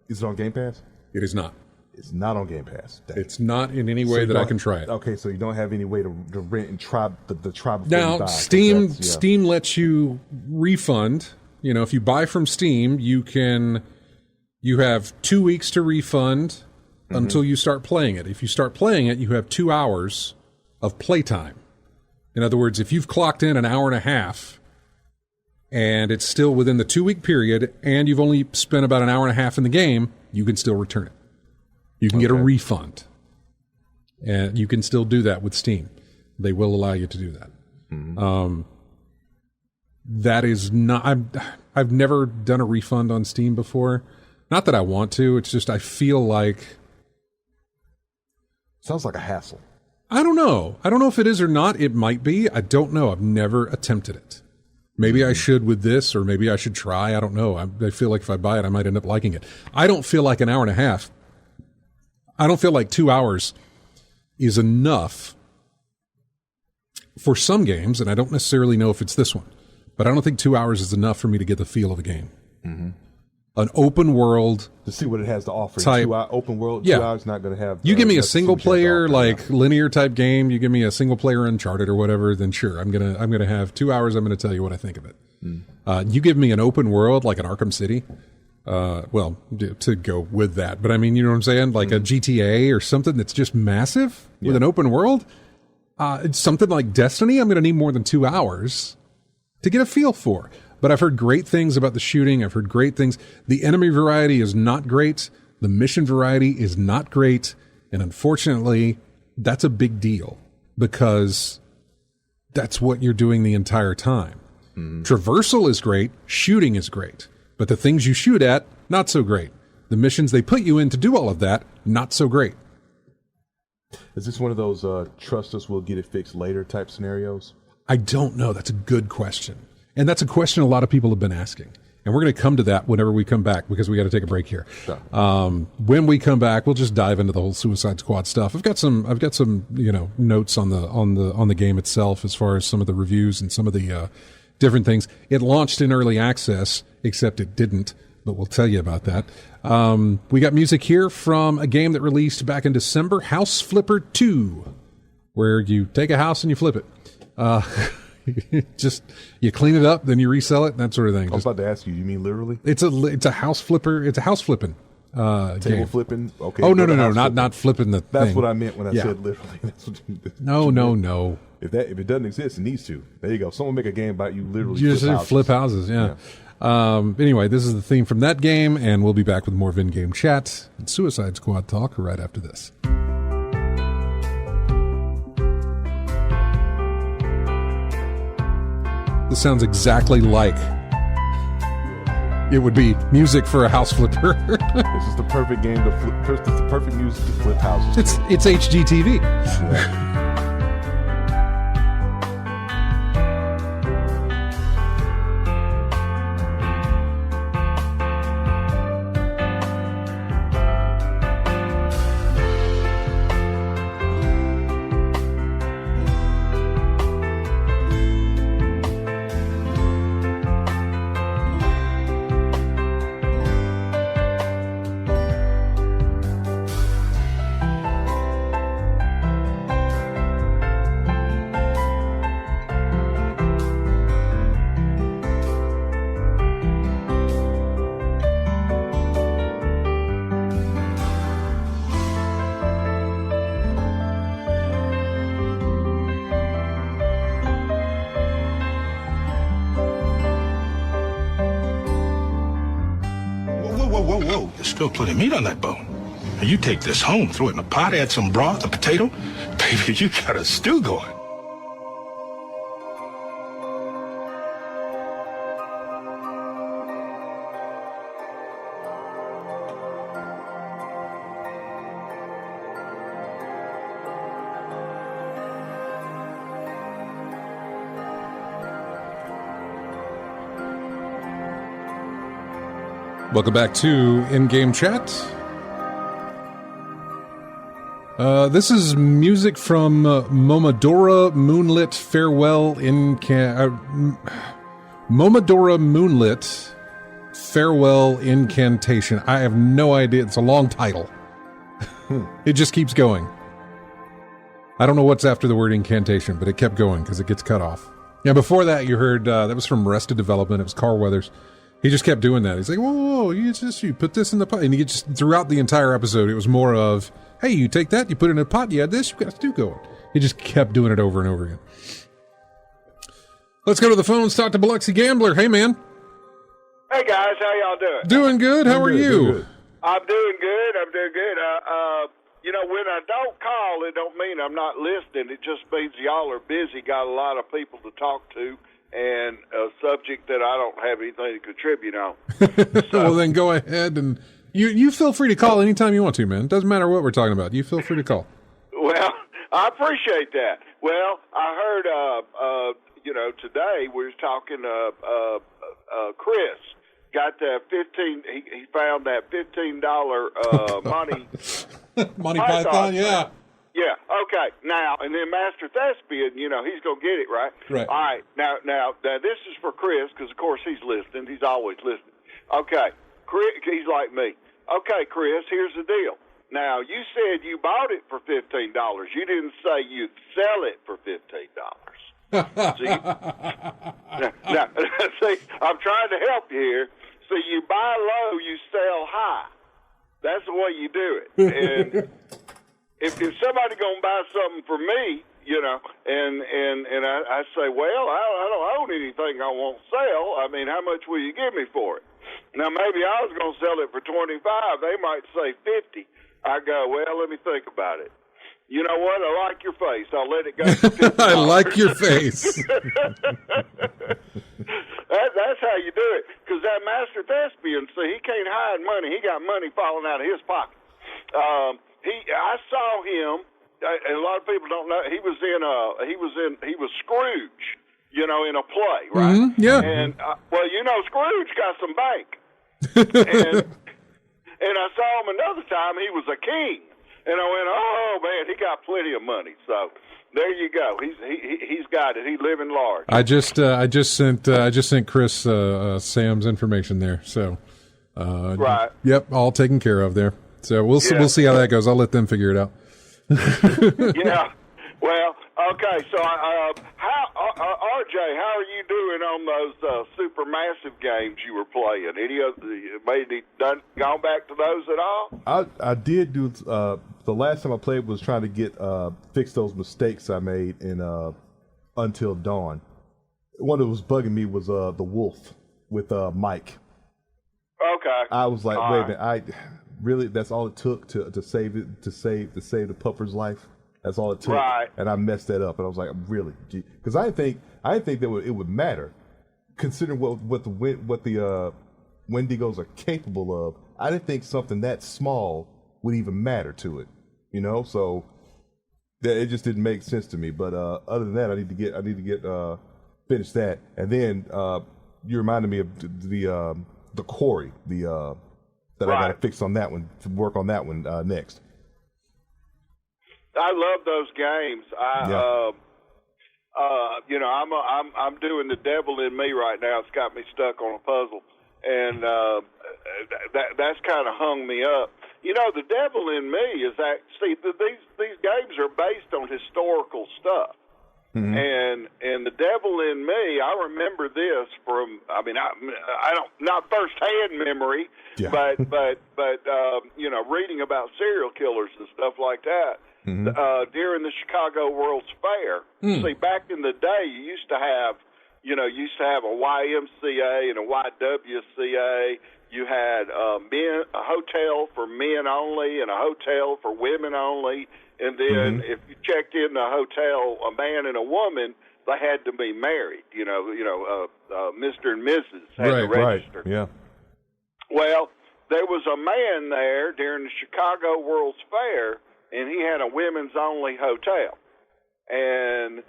is it on Game Pass? It is not. It's not on Game Pass. It's not in any way that I can try it. Okay, so you don't have any way to rent and try the try before now, you buy. Steam lets you refund. If you buy from Steam, you have 2 weeks to refund until you start playing it. If you start playing it, you have 2 hours of playtime. In other words, if you've clocked in an hour and a half and it's still within the 2-week period and you've only spent about an hour and a half in the game, you can still return it. You can get a refund. And you can still do that with Steam. They will allow you to do that. That is not... I've never done a refund on Steam before. Not that I want to. It's just I feel like... Sounds like a hassle. I don't know. I don't know if it is or not. It might be. I don't know. I've never attempted it. Maybe I should with this, or maybe I should try. I don't know. I feel like if I buy it, I might end up liking it. I don't feel like an hour and a half. I don't feel like 2 hours is enough for some games, and I don't necessarily know if it's this one, but I don't think 2 hours is enough for me to get the feel of a game. An open world to see what it has to offer. Type, 2 hour open world. 2 hours not going to have. You give me a single player linear type game. You give me a single player Uncharted or whatever. Then sure, I'm gonna have 2 hours. I'm gonna tell you what I think of it. You give me an open world like an Arkham City. Well, to go with that, but I mean, you know what I'm saying? Like a GTA or something that's just massive with an open world. It's something like Destiny. I'm going to need more than 2 hours to get a feel for. But I've heard great things about the shooting. I've heard great things. The enemy variety is not great. The mission variety is not great. And unfortunately, that's a big deal because that's what you're doing the entire time. Traversal is great. Shooting is great. But the things you shoot at, not so great. The missions they put you in to do all of that, not so great. Is this one of those trust us, we'll get it fixed later type scenarios? I don't know. That's a good question. And that's a question a lot of people have been asking. And we're going to come to that whenever we come back because we got to take a break here. Sure. When we come back, we'll just dive into the whole Suicide Squad stuff. I've got some notes on the game itself as far as some of the reviews and some of the different things. It launched in early access, except it didn't, but we'll tell you about that. We got music here from a game that released back in December, House Flipper 2, where you take a house and you flip it. Just you clean it up, then you resell it, that sort of thing. I was about to ask you mean literally? It's a house flipper. It's a house flipping. Table game. flipping. Okay. Oh no, not flipping the That's thing. what I meant when I said literally. That's what No. If it doesn't exist, it needs to. There you go. Someone make a game about you literally. You just flip houses. Yeah. Anyway, this is the theme from that game, and we'll be back with more VinGame chat and Suicide Squad talk right after this. This sounds exactly like it would be music for a house flipper. This is the perfect game to flip. It's the perfect music to flip houses. It's HGTV. Yeah. Whoa. There's still plenty of meat on that bone. And you take this home, throw it in a pot, add some broth, a potato. Baby, you got a stew going. Welcome back to In-Game Chat. This is music from Momodora Moonlit Farewell Momodora Moonlit Farewell Incantation. I have no idea. It's a long title. It just keeps going. I don't know what's after the word incantation, but it kept going because it gets cut off. Yeah, before that you heard, that was from Arrested Development. It was Carl Weathers. He just kept doing that. He's like, whoa, you put this in the pot. And he just, throughout the entire episode, it was more of, hey, you take that, you put it in a pot, you add this, you got a stew going. He just kept doing it over and over again. Let's go to the phones, talk to Biloxi Gambler. Hey, man. Hey, guys, how y'all doing? Doing good. How are you? I'm doing good. When I don't call, it don't mean I'm not listening. It just means y'all are busy, got a lot of people to talk to, and a subject that I don't have anything to contribute on. Well, then go ahead and you feel free to call anytime you want to, man. Doesn't matter what we're talking about. You feel free to call. Well, I appreciate that. Well, I heard, today we was talking, Chris got that he found that $15 money. Monty Python, yeah. Yeah, okay. Now, and then Master Thespian, he's going to get it, right? Right. All right. Now, this is for Chris, because, of course, he's listening. He's always listening. Okay. Chris, he's like me. Okay, Chris, here's the deal. Now, you said you bought it for $15. You didn't say you'd sell it for $15. See? Now, see, I'm trying to help you here. So you buy low, you sell high. That's the way you do it. And if somebody gonna buy something for me, and I say, well, I don't own anything I won't sell. I mean, how much will you give me for it? Now, maybe I was gonna sell it for $25. They might say $50. I go, well, let me think about it. You know what? I like your face. I'll let it go for $50. I like your face. That's how you do it. Because that Master Thespian, see, he can't hide money. He got money falling out of his pocket. I saw him, and a lot of people don't know. He was Scrooge, in a play, right? Mm-hmm, yeah. And Scrooge got some bank. and I saw him another time. He was a king, and I went, oh man, he got plenty of money. So there you go. He's got it. He's living large. I just sent Chris Sam's information there. So right. Yep, all taken care of there. So we'll see how that goes. I'll let them figure it out. Yeah. Well, okay. So, RJ, how are you doing on those super massive games you were playing? Gone back to those at all? I did do. The last time I played was trying to fix those mistakes I made in Until Dawn. One that was bugging me was the Wolf with Mike. Okay. I was like, wait a minute, really, that's all it took to save the puffer's life. That's all it took, right? And I messed that up. And I was like, really, because I didn't think that it would matter, considering what the Wendigos are capable of, I didn't think something that small would even matter to it. So it just didn't make sense to me. But other than that, I need to get finish that, and then you reminded me of the quarry, that I got to fix on that one, to work on that one next. I love those games. I'm doing the devil in me right now. It's got me stuck on a puzzle, and that's kind of hung me up. The devil in me is these games are based on historical stuff. Mm-hmm. And the devil in me, I remember this from, I don't, not firsthand memory, but reading about serial killers and stuff like that. Mm-hmm. During the Chicago World's Fair. See, back in the day, you used to have a YMCA and a YWCA. You had a hotel for men only and a hotel for women only. And then if you checked in the hotel, a man and a woman, they had to be married. Mr. and Mrs. had to register. Right. Yeah. Well, there was a man there during the Chicago World's Fair, and he had a women's only hotel. And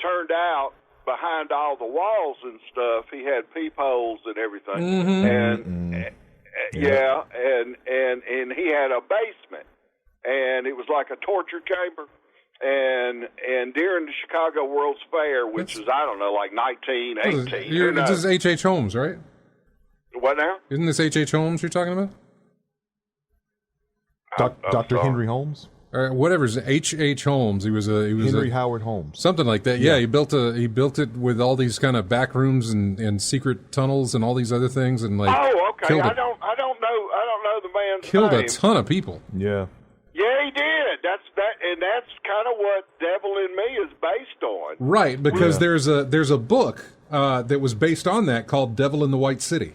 turned out behind all the walls and stuff, he had peepholes and everything. Mm-hmm. And he had a basement. And it was like a torture chamber. And during the Chicago World's Fair, which is, I don't know, like 1918. This is H.H. Holmes, right? What now? Isn't this H.H. Holmes you're talking about? Dr. Henry Holmes? Whatever's H.H. Holmes. He was Henry Howard Holmes. Something like that. Yeah, he built it with all these kind of back rooms and secret tunnels and all these other things, and like. Oh, okay. I don't know the man's killed name. A ton of people. Yeah. Yeah, he did. That's kind of what Devil in Me is based on. Right, because there's a book that was based on that called Devil in the White City.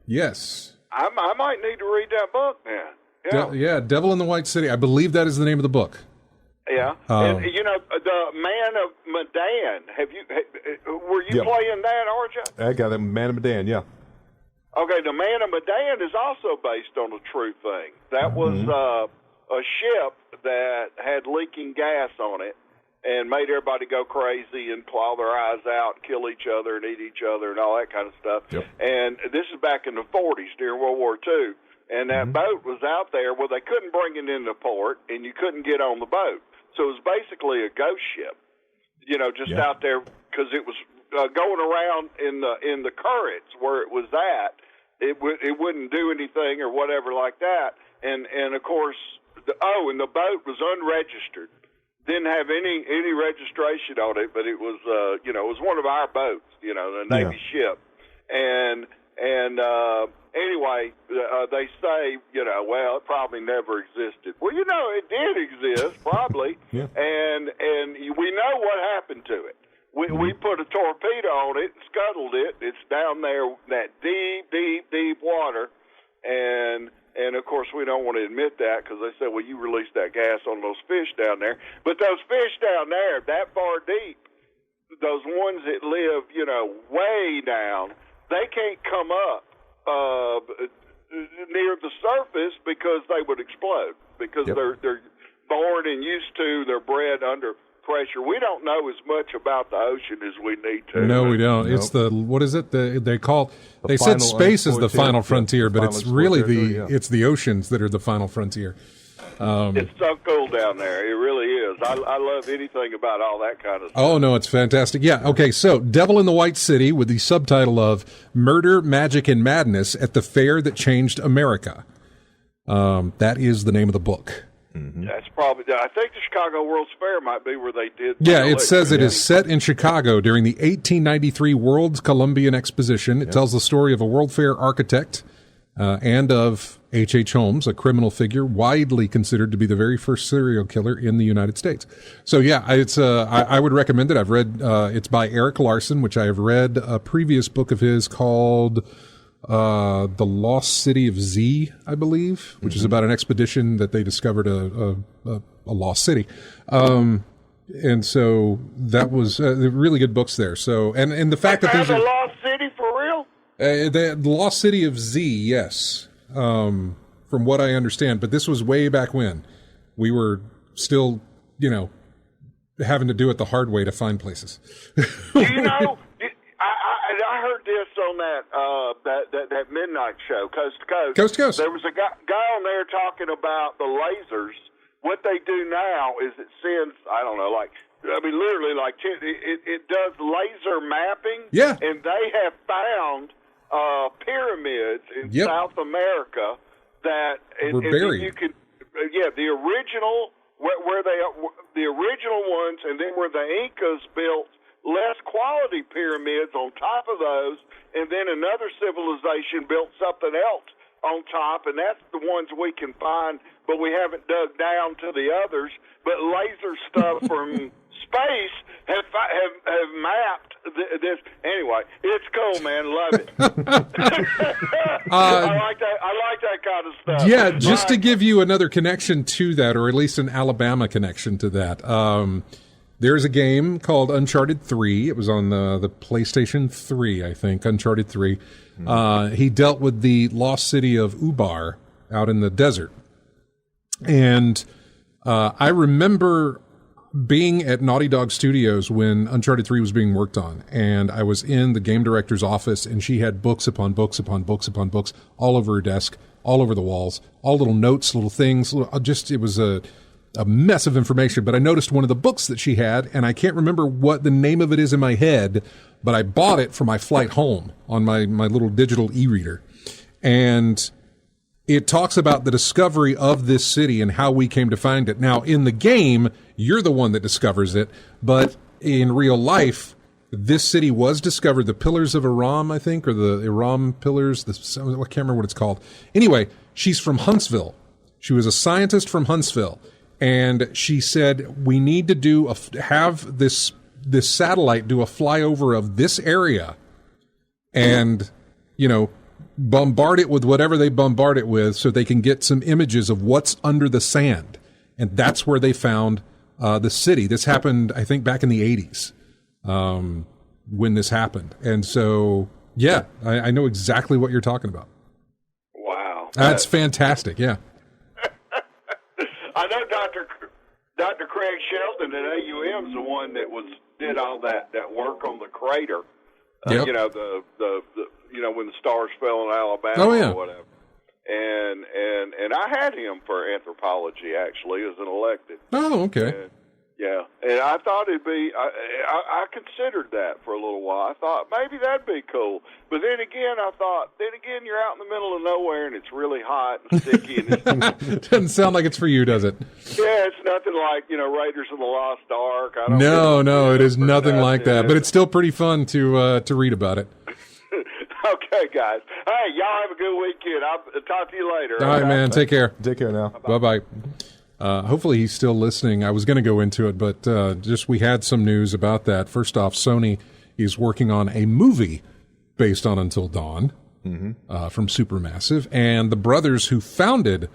Yes. I might need to read that book now. Yeah. Devil in the White City. I believe that is the name of the book. Yeah. And, the Man of Medan. Were you playing that, RJ? I got it, Man of Medan, yeah. Okay, the Man of Medan is also based on a true thing. That was a ship that had leaking gas on it and made everybody go crazy and claw their eyes out, kill each other and eat each other and all that kind of stuff. Yep. And this is back in the 40s during World War II. And that boat was out there. Well, they couldn't bring it into port, and you couldn't get on the boat. So it was basically a ghost ship, out there because it was going around in the currents where it was at. It wouldn't do anything or whatever like that. And of course, the boat was unregistered. Didn't have any registration on it, but it was it was one of our boats, the Navy ship. And anyway, they say, well, it probably never existed. Well, it did exist, probably. Yeah. And we know what happened to it. We put a torpedo on it and scuttled it. It's down there, that deep, deep, deep water. And of course, we don't want to admit that because they say, well, you released that gas on those fish down there. But those fish down there, that far deep, those ones that live, way down, they can't come up near the surface because they would explode because they're born and used to, they're bred under pressure. We don't know as much about the ocean as we need to. No, we don't. Nope. It's what is it? They said space is the final frontier, but it's really it's the oceans that are the final frontier. It's so cool down there. It really is. I love anything about all that kind of stuff. Oh, no, it's fantastic. Yeah, okay, so Devil in the White City with the subtitle of Murder, Magic, and Madness at the Fair That Changed America. That is the name of the book. Mm-hmm. That's probably, I think the Chicago World's Fair might be where they did. Yeah, it says it is set in Chicago during the 1893 World's Columbian Exposition. It tells the story of a World Fair architect and of H.H. Holmes, a criminal figure widely considered to be the very first serial killer in the United States. So yeah, it's I would recommend it. I've read it's by Eric Larson, which I have read a previous book of his called The Lost City of Z, I believe, which is about an expedition that they discovered a lost city. And so that was really good books there. So and the fact that there's a lost city for real. The Lost City of Z, yes, from what I understand. But this was way back when we were still, having to do it the hard way to find places. Do you know? I heard this on that midnight show, Coast to Coast. Coast to Coast. There was a guy on there talking about the lasers. What they do now is it sends, literally, it does laser mapping. Yeah. And they have found pyramids in South America that were buried. You can, the original the original ones, and then where the Incas built less quality pyramids on top of those, and then another civilization built something else on top, and that's the ones we can find, but we haven't dug down to the others. But laser stuff from space have mapped this. Anyway, it's cool, man. Love it. I like that kind of stuff. Yeah, just to give you another connection to that, or at least an Alabama connection to that. There's a game called Uncharted 3. It was on the PlayStation 3, I think, Uncharted 3. He dealt with the lost city of Ubar out in the desert. And I remember being at Naughty Dog Studios when Uncharted 3 was being worked on, and I was in the game director's office, and she had books upon books upon books upon books all over her desk, all over the walls, all little notes, little things. It was a mess of information. But I noticed one of the books that she had, and I can't remember what the name of it is in my head, but I bought it for my flight home on my little digital e-reader. And it talks about the discovery of this city and how we came to find it. Now, in the game, you're the one that discovers it, but in real life, this city was discovered. The Pillars of Aram, I think, or the Aram Pillars. I can't remember what it's called. Anyway, she's from Huntsville. She was a scientist from Huntsville, and she said, we need to have this satellite do a flyover of this area and, bombard it with whatever they bombard it with so they can get some images of what's under the sand. And that's where they found the city. This happened, I think, back in the 80s when this happened. And so, yeah, I know exactly what you're talking about. Wow. That's fantastic, yeah. I know Dr. Craig Shelton at AUM is the one that did all that work on the crater. Yep. When the stars fell in Alabama or whatever. And I had him for anthropology, actually, as an elected. Oh, okay. And I thought it'd be, I considered that for a little while. I thought maybe that'd be cool. But then again, you're out in the middle of nowhere and it's really hot and sticky. And doesn't sound like it's for you, does it? Yeah, it's nothing like, Raiders of the Lost Ark. No, it is nothing like that. But it's still pretty fun to read about it. Okay, guys. Hey, y'all have a good weekend. I'll talk to you later. All right, man. Take care. Take care now. Bye-bye. Hopefully he's still listening. I was going to go into it, but we had some news about that. First off, Sony is working on a movie based on Until Dawn from Supermassive, and the brothers who founded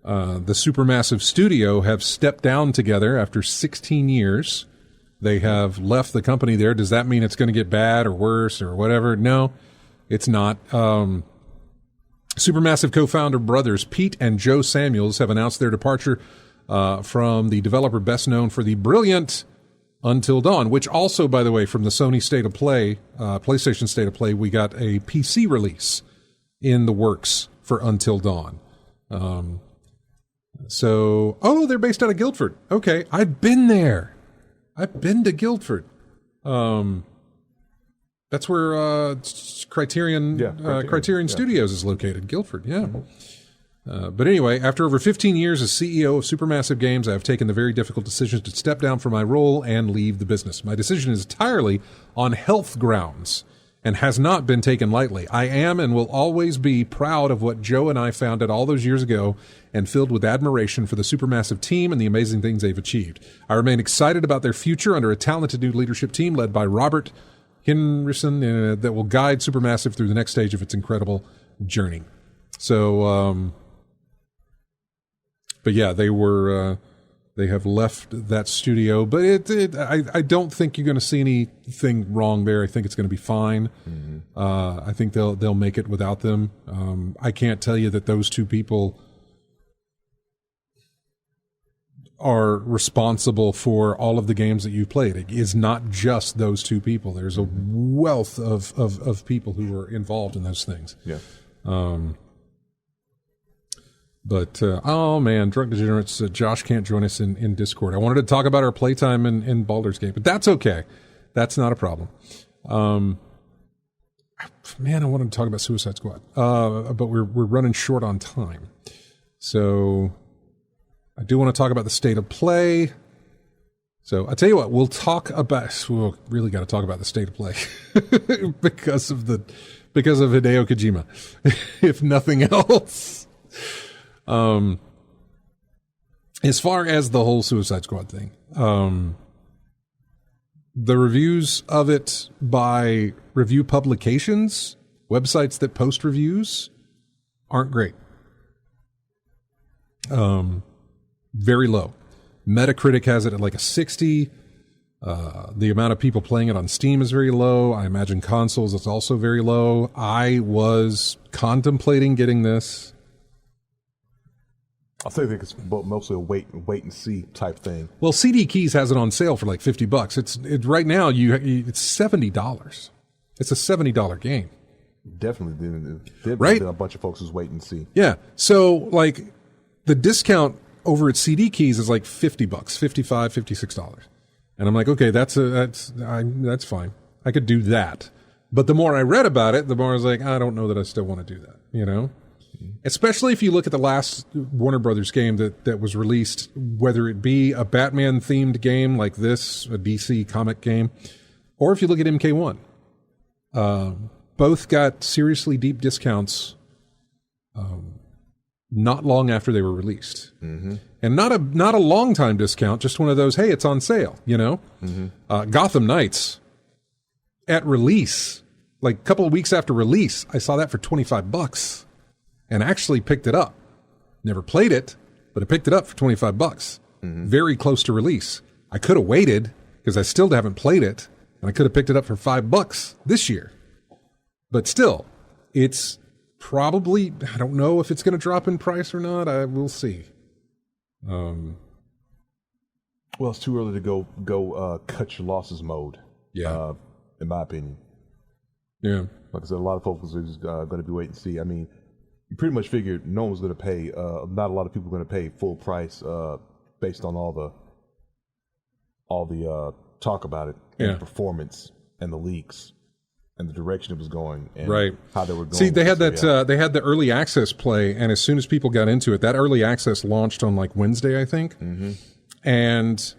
the Supermassive studio have stepped down together after 16 years. They have left the company there. Does that mean it's going to get bad or worse or whatever? No, it's not. Supermassive co-founder brothers Pete and Joe Samuels have announced their departure from the developer best known for the brilliant Until Dawn, which also, by the way, from the Sony State of Play, PlayStation State of Play, we got a PC release in the works for Until Dawn. They're based out of Guildford. Okay, I've been there. I've been to Guildford. That's where Criterion Studios is located, Guildford, yeah. But anyway, after over 15 years as CEO of Supermassive Games, I have taken the very difficult decision to step down from my role and leave the business. My decision is entirely on health grounds and has not been taken lightly. I am and will always be proud of what Joe and I founded all those years ago and filled with admiration for the Supermassive team and the amazing things they've achieved. I remain excited about their future under a talented new leadership team led by Robert Henderson that will guide Supermassive through the next stage of its incredible journey. So, but yeah, they were They have left that studio, but I don't think you're going to see anything wrong there. I think it's going to be fine. I think they'll make it without them. I can't tell you that those two people are responsible for all of the games that you've played. It is not just those two people. There's a wealth of people who are involved in those things. Yeah. But, oh man, Drunk Degenerates, Josh can't join us in Discord. I wanted to talk about our playtime in Baldur's Gate, but that's okay. That's not a problem. Man, I wanted to talk about Suicide Squad, but we're running short on time. So I do want to talk about the state of play. So I tell you what, we'll really got to talk about the state of play because of Hideo Kojima, if nothing else. As far as the whole Suicide Squad thing, the reviews of it by review publications, websites that post reviews, aren't great. Very low. Metacritic has it at like a 60. The amount of people playing it on Steam is very low. I imagine consoles it's also very low. I was contemplating getting this. I think it's mostly a wait and see type thing. Well, CD Keys has it on sale for like $50. It's right now. It's $70. It's a $70 game. Definitely, right? A bunch of folks who's wait and see. Yeah. So like the discount over at CD Keys is like $50, $55, $56, and I'm like, okay, that's fine. I could do that. But the more I read about it, the more I was like, I don't know that I still want to do that. You know. Especially if you look at the last Warner Brothers game that was released, whether it be a Batman-themed game like this, a DC comic game, or if you look at MK1. Both got seriously deep discounts not long after they were released. Mm-hmm. And not a long-time discount, just one of those, hey, it's on sale, you know? Mm-hmm. Gotham Knights, at release, like a couple of weeks after release, I saw that for $25. And actually picked it up. Never played it, but I picked it up for $25. Mm-hmm. Very close to release. I could have waited because I still haven't played it, and I could have picked it up for $5 this year. But still, it's probably, I don't know if it's going to drop in price or not. We'll see. Well, it's too early to go cut your losses mode. Yeah, in my opinion. Yeah, like I said, a lot of folks are just going to be waiting to see. I mean. You pretty much figured no one was going to pay, not a lot of people were going to pay full price based on all the talk about it, and the performance and the leaks and the direction it was going, and how they were going. See, they had they had the early access play, and as soon as people got into it, that early access launched on like Wednesday, I think, and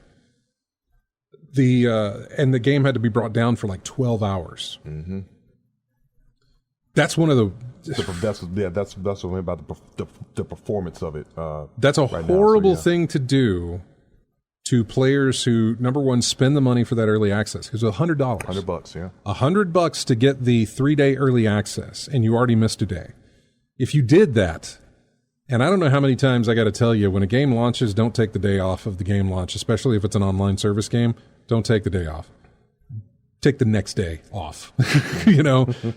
the game had to be brought down for like 12 hours. Mm-hmm. That's one of the. That's what I mean about the performance of it. That's a horrible thing to do to players who, number one, spend the money for that early access because $100. $100, yeah. $100 to get the 3-day early access, and you already missed a day. If you did that, and I don't know how many times I got to tell you, when a game launches, don't take the day off of the game launch, especially if it's an online service game. Don't take the day off. Take the next day off.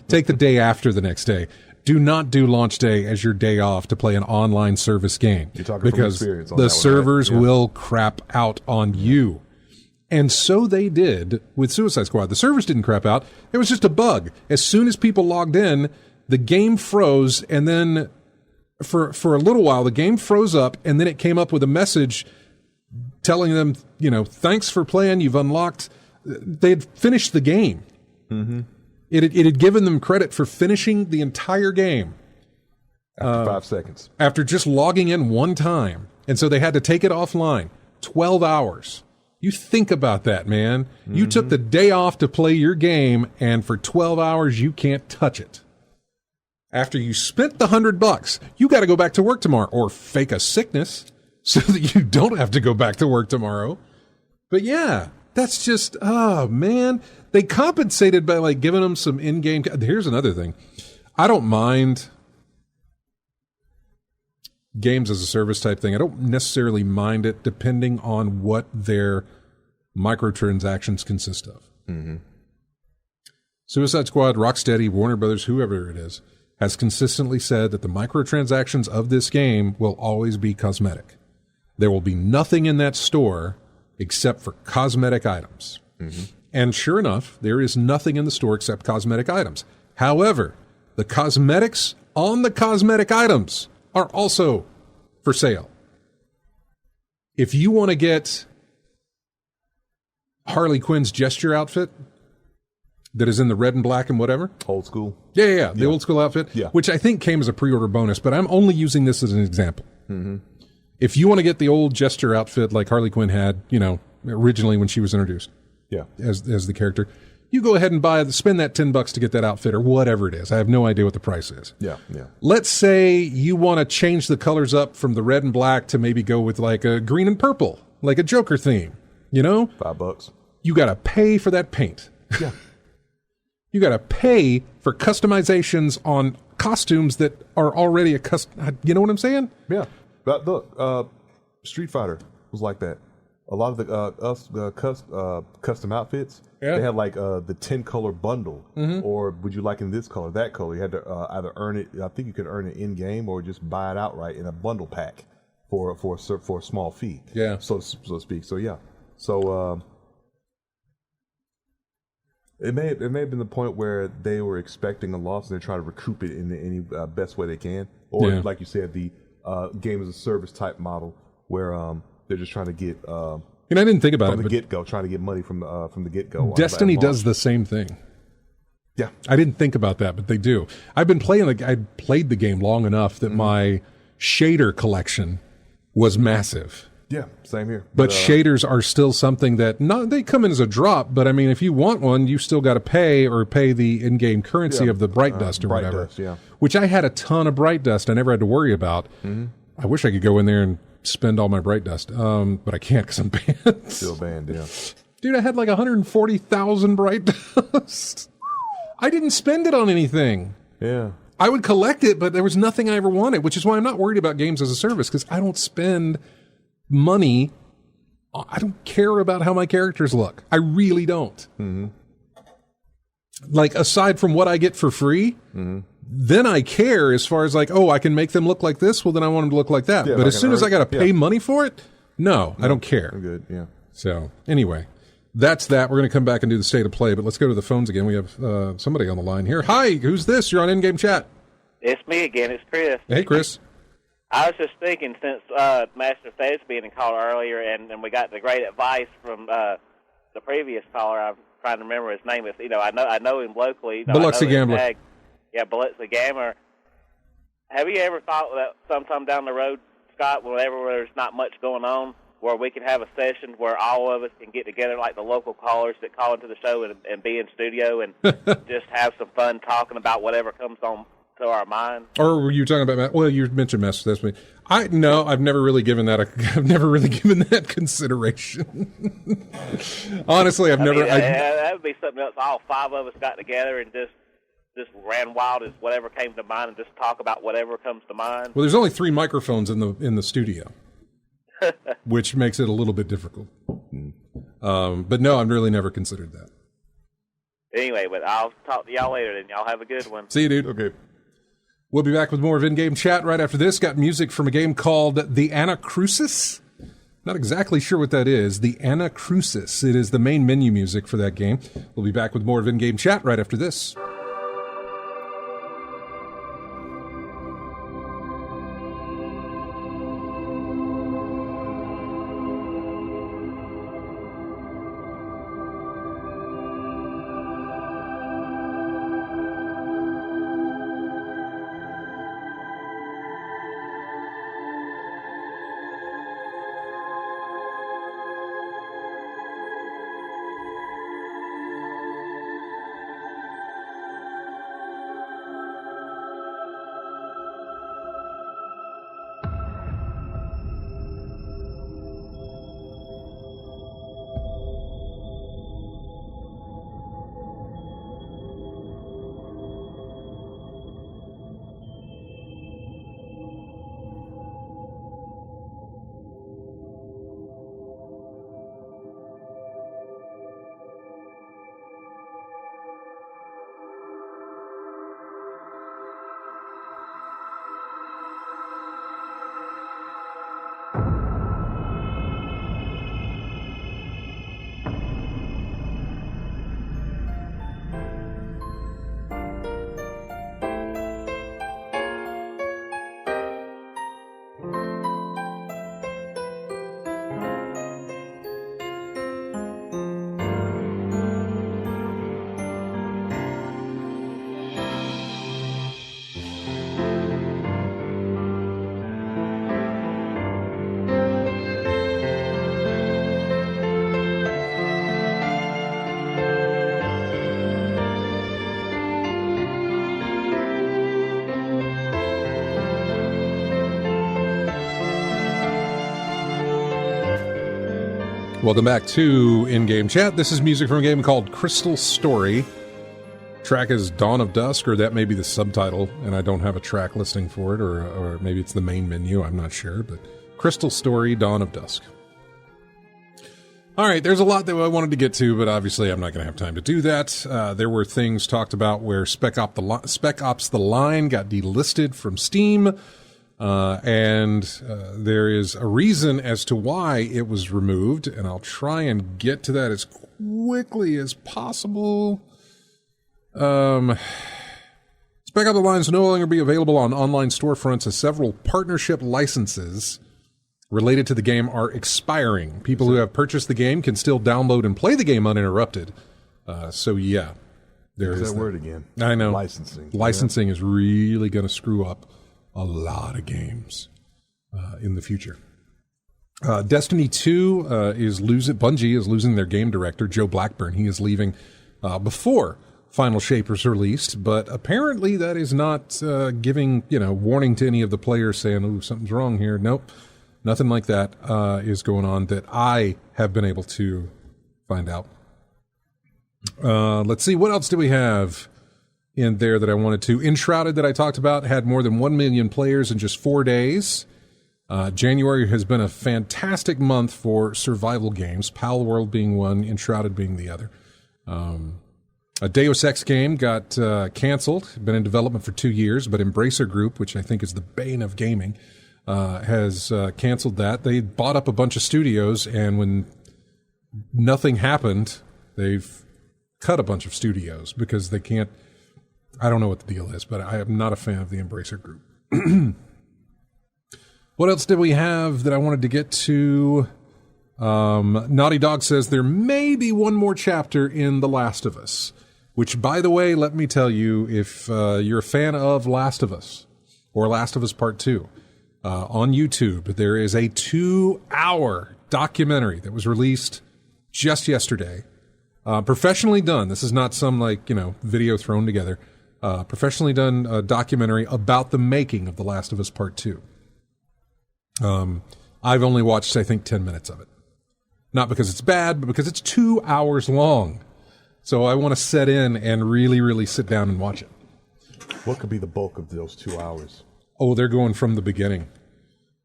Take the day after the next day. Do not do launch day as your day off to play an online service game. You're talking because from experience on the that servers one, right? will crap out on you. And so they did with Suicide Squad. The servers didn't crap out. It was just a bug. As soon as people logged in, the game froze, and then for a little while, the game froze up, and then it came up with a message telling them, thanks for playing, you've unlocked. They had finished the game. Mm-hmm. It had given them credit for finishing the entire game. After 5 seconds. After just logging in one time. And so they had to take it offline. 12 hours. You think about that, man. Mm-hmm. You took the day off to play your game, and for 12 hours, you can't touch it. After you spent the $100, you got to go back to work tomorrow or fake a sickness so that you don't have to go back to work tomorrow. But yeah, that's just, oh man. They compensated by like giving them some in-game. Here's another thing. I don't mind games as a service type thing, I don't necessarily mind it depending on what their microtransactions consist of. Mm-hmm. Suicide Squad, Rocksteady, Warner Brothers, whoever it is, has consistently said that the microtransactions of this game will always be cosmetic. There will be nothing in that store except for cosmetic items. Mm-hmm. And sure enough, there is nothing in the store except cosmetic items. However, the cosmetics on the cosmetic items are also for sale. If you want to get Harley Quinn's gesture outfit that is in the red and black and whatever. Old school. Yeah. The old school outfit, Yeah. which I think came as a pre-order bonus, but I'm only using this as an example. Mm-hmm. If you want to get the old gesture outfit like Harley Quinn had, originally when she was introduced Yeah. as the character, you go ahead and spend that $10 to get that outfit or whatever it is. I have no idea what the price is. Yeah. Let's say you want to change the colors up from the red and black to maybe go with like a green and purple, like a Joker theme, $5. You got to pay for that paint. Yeah. You got to pay for customizations on costumes that are already you know what I'm saying? Yeah. But look, Street Fighter was like that. A lot of the custom outfits, they had like the 10-color bundle, or would you like in this color, that color? You had to either earn it. I think you could earn it in game, or just buy it outright in a bundle pack for a small fee. Yeah, so to speak. So yeah, so it may have been the point where they were expecting a loss and they're trying to recoup it in any best way they can, or like you said, the game as a service type model where they're just trying to get. I didn't think about from it. the get go, trying to get money from the get go. Destiny does the same thing. Yeah, I didn't think about that, but they do. I've been playing. I played the game long enough that my shader collection was massive. Yeah, same here. But shaders are still something that they come in as a drop. But I mean, if you want one, you still got to pay the in-game currency of the bright dust or whatever. Dust, yeah. Which I had a ton of bright dust. I never had to worry about. Mm-hmm. I wish I could go in there and spend all my bright dust, but I can't because I'm banned. Still banned, yeah. Dude, I had like 140,000 bright dust. I didn't spend it on anything. Yeah. I would collect it, but there was nothing I ever wanted, which is why I'm not worried about games as a service, because I don't spend money. I don't care about how my characters look. I really don't. Mm-hmm. Like, aside from what I get for free, then I care as far as like, I can make them look like this. Well, then I want them to look like that. Yeah, but as soon as I got to pay money for it, no, I don't care. I'm good, yeah. So anyway, that's that. We're going to come back and do the state of play, but let's go to the phones again. We have somebody on the line here. Hi, who's this? You're on in-game chat. It's me again. It's Chris. Hey, Chris. I was just thinking, since Master Thespian being called earlier, and we got the great advice from the previous caller. I'm trying to remember his name. It's, I know him locally. Biloxi Gambler. Yeah, Biloxi Gambler. Have you ever thought that sometime down the road, Scott, whenever there's not much going on, where we can have a session where all of us can get together, like the local callers that call into the show and be in studio and just have some fun talking about whatever comes on to our mind? Or were you talking about? Well, you mentioned Master Thespian. I've never really given that. I've never really given that consideration. Honestly, that would be something else. All five of us got together and just ran wild as whatever came to mind and just talk about whatever comes to mind. Well, there's only 3 microphones in the studio, which makes it a little bit difficult. But no, I've really never considered that. Anyway, but I'll talk to y'all later, then. Y'all have a good one. See you, dude. Okay. We'll be back with more of in-game chat right after this. Got music from a game called The Anacrusis. Not exactly sure what that is. The Anacrusis. It is the main menu music for that game. We'll be back with more of in-game chat right after this. Welcome back to In-Game Chat. This is music from a game called Crystal Story. Track is Dawn of Dusk, or that may be the subtitle, and I don't have a track listing for it, or maybe it's the main menu, I'm not sure, but Crystal Story, Dawn of Dusk. All right, there's a lot that I wanted to get to, but obviously I'm not going to have time to do that. There were things talked about where Spec Ops The Line got delisted from Steam, and there is a reason as to why it was removed, and I'll try and get to that as quickly as possible. Spec Ops The Line will no longer be available on online storefronts as several partnership licenses related to the game are expiring. People who have purchased the game can still download and play the game uninterrupted. So yeah, there's that word again. I know. Licensing is really going to screw up a lot of games in the future. Destiny 2 Bungie is losing their game director, Joe Blackburn. He is leaving before Final Shape is released, but apparently that is not giving warning to any of the players saying, "Ooh, something's wrong here." Nope, nothing like that is going on that I have been able to find out. Let's see, what else do we have in there that I wanted to? Enshrouded, that I talked about, had more than 1 million players in just 4 days. January has been a fantastic month for survival games, Pal World being one, Enshrouded being the other. A Deus Ex game got canceled, been in development for 2 years, but Embracer Group, which I think is the bane of gaming, has canceled that. They bought up a bunch of studios, and when nothing happened, they've cut a bunch of studios because they can't. I don't know what the deal is, but I am not a fan of the Embracer Group. What else did we have that I wanted to get to? Naughty Dog says there may be one more chapter in The Last of Us, which, by the way, let me tell you, if you're a fan of Last of Us or Last of Us Part 2, on YouTube, there is a 2-hour documentary that was released just yesterday. Professionally done. This is not some video thrown together. Professionally done documentary about the making of The Last of Us Part 2. I've only watched, I think, 10 minutes of it. Not because it's bad, but because it's 2 hours long. So I want to set in and really, really sit down and watch it. What could be the bulk of those 2 hours? Oh, they're going from the beginning.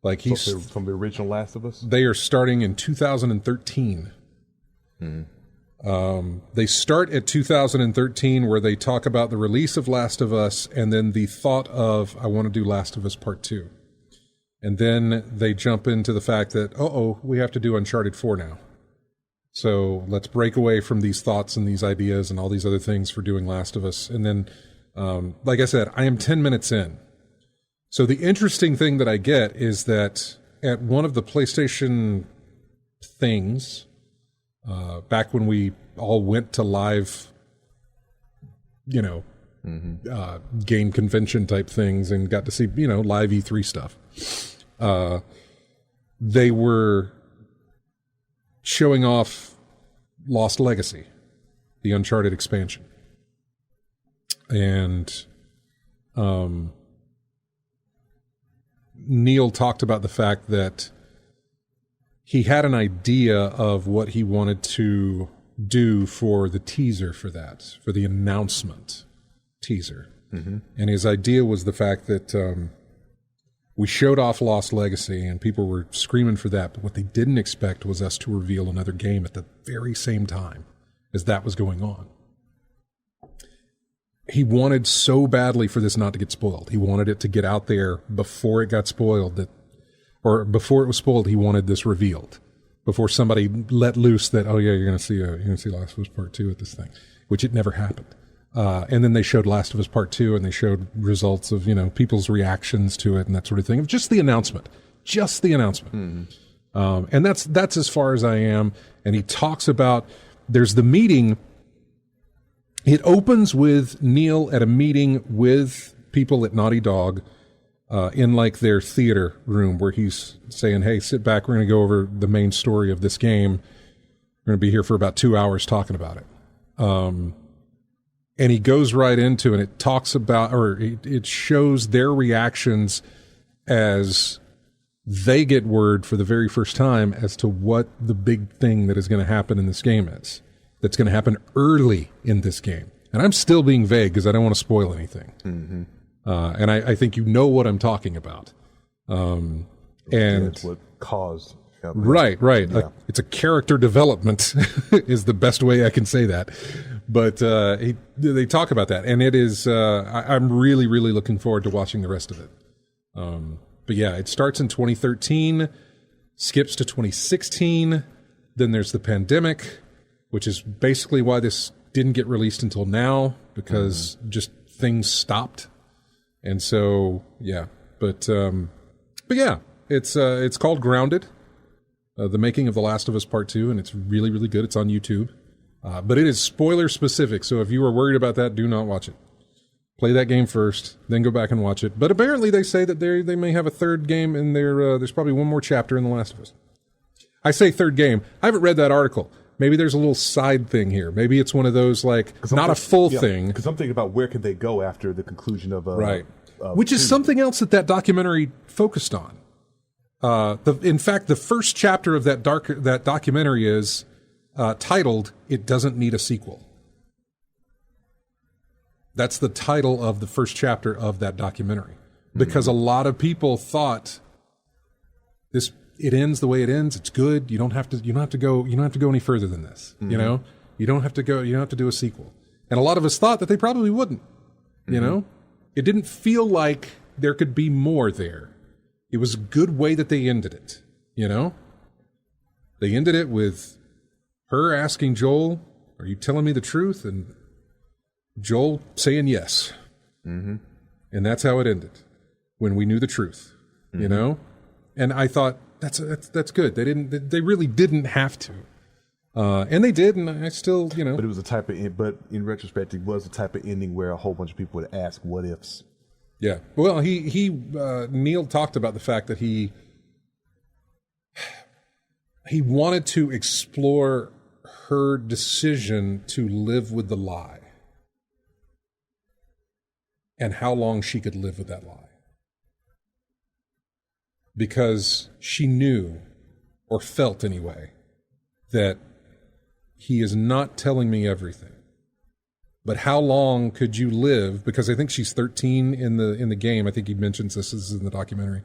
From the original Last of Us? They are starting in 2013. They start at 2013, where they talk about the release of Last of Us and then the thought of, I want to do Last of Us Part 2. And then they jump into the fact that, we have to do Uncharted 4 now. So let's break away from these thoughts and these ideas and all these other things for doing Last of Us. And then, like I said, I am 10 minutes in. So the interesting thing that I get is that at one of the PlayStation things, back when we all went to live, game convention type things and got to see, live E3 stuff, they were showing off Lost Legacy, the Uncharted expansion. And Neil talked about the fact that he had an idea of what he wanted to do for the teaser for that, for the announcement teaser. Mm-hmm. And his idea was the fact that we showed off Lost Legacy and people were screaming for that, but what they didn't expect was us to reveal another game at the very same time as that was going on. He wanted so badly for this not to get spoiled. He wanted it to get out there before it got spoiled, or before it was spoiled. He wanted this revealed before somebody let loose that, you're going to see Last of Us Part 2 at this thing, which it never happened. And then they showed Last of Us Part 2, and they showed results of, people's reactions to it and that sort of thing, of just the announcement. Mm-hmm. And that's as far as I am. And he talks about, there's the meeting. It opens with Neil at a meeting with people at Naughty Dog in their theater room, where he's saying, hey, sit back. We're going to go over the main story of this game. We're going to be here for about 2 hours talking about it. And he goes right into, and it talks about, or it shows their reactions as they get word for the very first time as to what the big thing that is going to happen in this game is. That's going to happen early in this game. And I'm still being vague because I don't want to spoil anything. Mm-hmm. And I think you know what I'm talking about. And that's what caused. Right. Yeah. It's a character development is the best way I can say that. But they talk about that, and it is. I'm really, really looking forward to watching the rest of it. But yeah, it starts in 2013, skips to 2016. Then there's the pandemic, which is basically why this didn't get released until now, because just things stopped. And so yeah, but yeah, it's called Grounded. The Making of The Last of Us Part 2, and it's really, really good. It's on YouTube. But it is spoiler specific, so if you are worried about that, do not watch it. Play that game first, then go back and watch it. But apparently they say that they may have a third game in there. There's probably one more chapter in The Last of Us. I say third game. I haven't read that article. Maybe there's a little side thing here. Maybe it's one of those, like, not a full thing. Because I'm thinking about where could they go after the conclusion of... right. Which is something else that documentary focused on. In fact, the first chapter of that documentary is titled "It Doesn't Need a Sequel." That's the title of the first chapter of that documentary, because a lot of people thought it ends the way it ends. It's good. You don't have to go any further than this. You know, you don't have to do a sequel. And a lot of us thought that they probably wouldn't. You know, it didn't feel like there could be more there. It was a good way that they ended it, you know? They ended it with her asking Joel, "Are you telling me the truth?" And Joel saying yes. Mm-hmm. And that's how it ended, when we knew the truth, you know? And I thought, that's good. They really didn't have to. And they did, and I still, you know. But it was a type of, but in retrospect, it was a type of ending where a whole bunch of people would ask what ifs. Yeah. Well, Neil talked about the fact that he wanted to explore her decision to live with the lie and how long she could live with that lie. Because she knew, or felt anyway, that he is not telling me everything. But how long could you live? Because I think she's 13 in the game. I think he mentions this is in the documentary,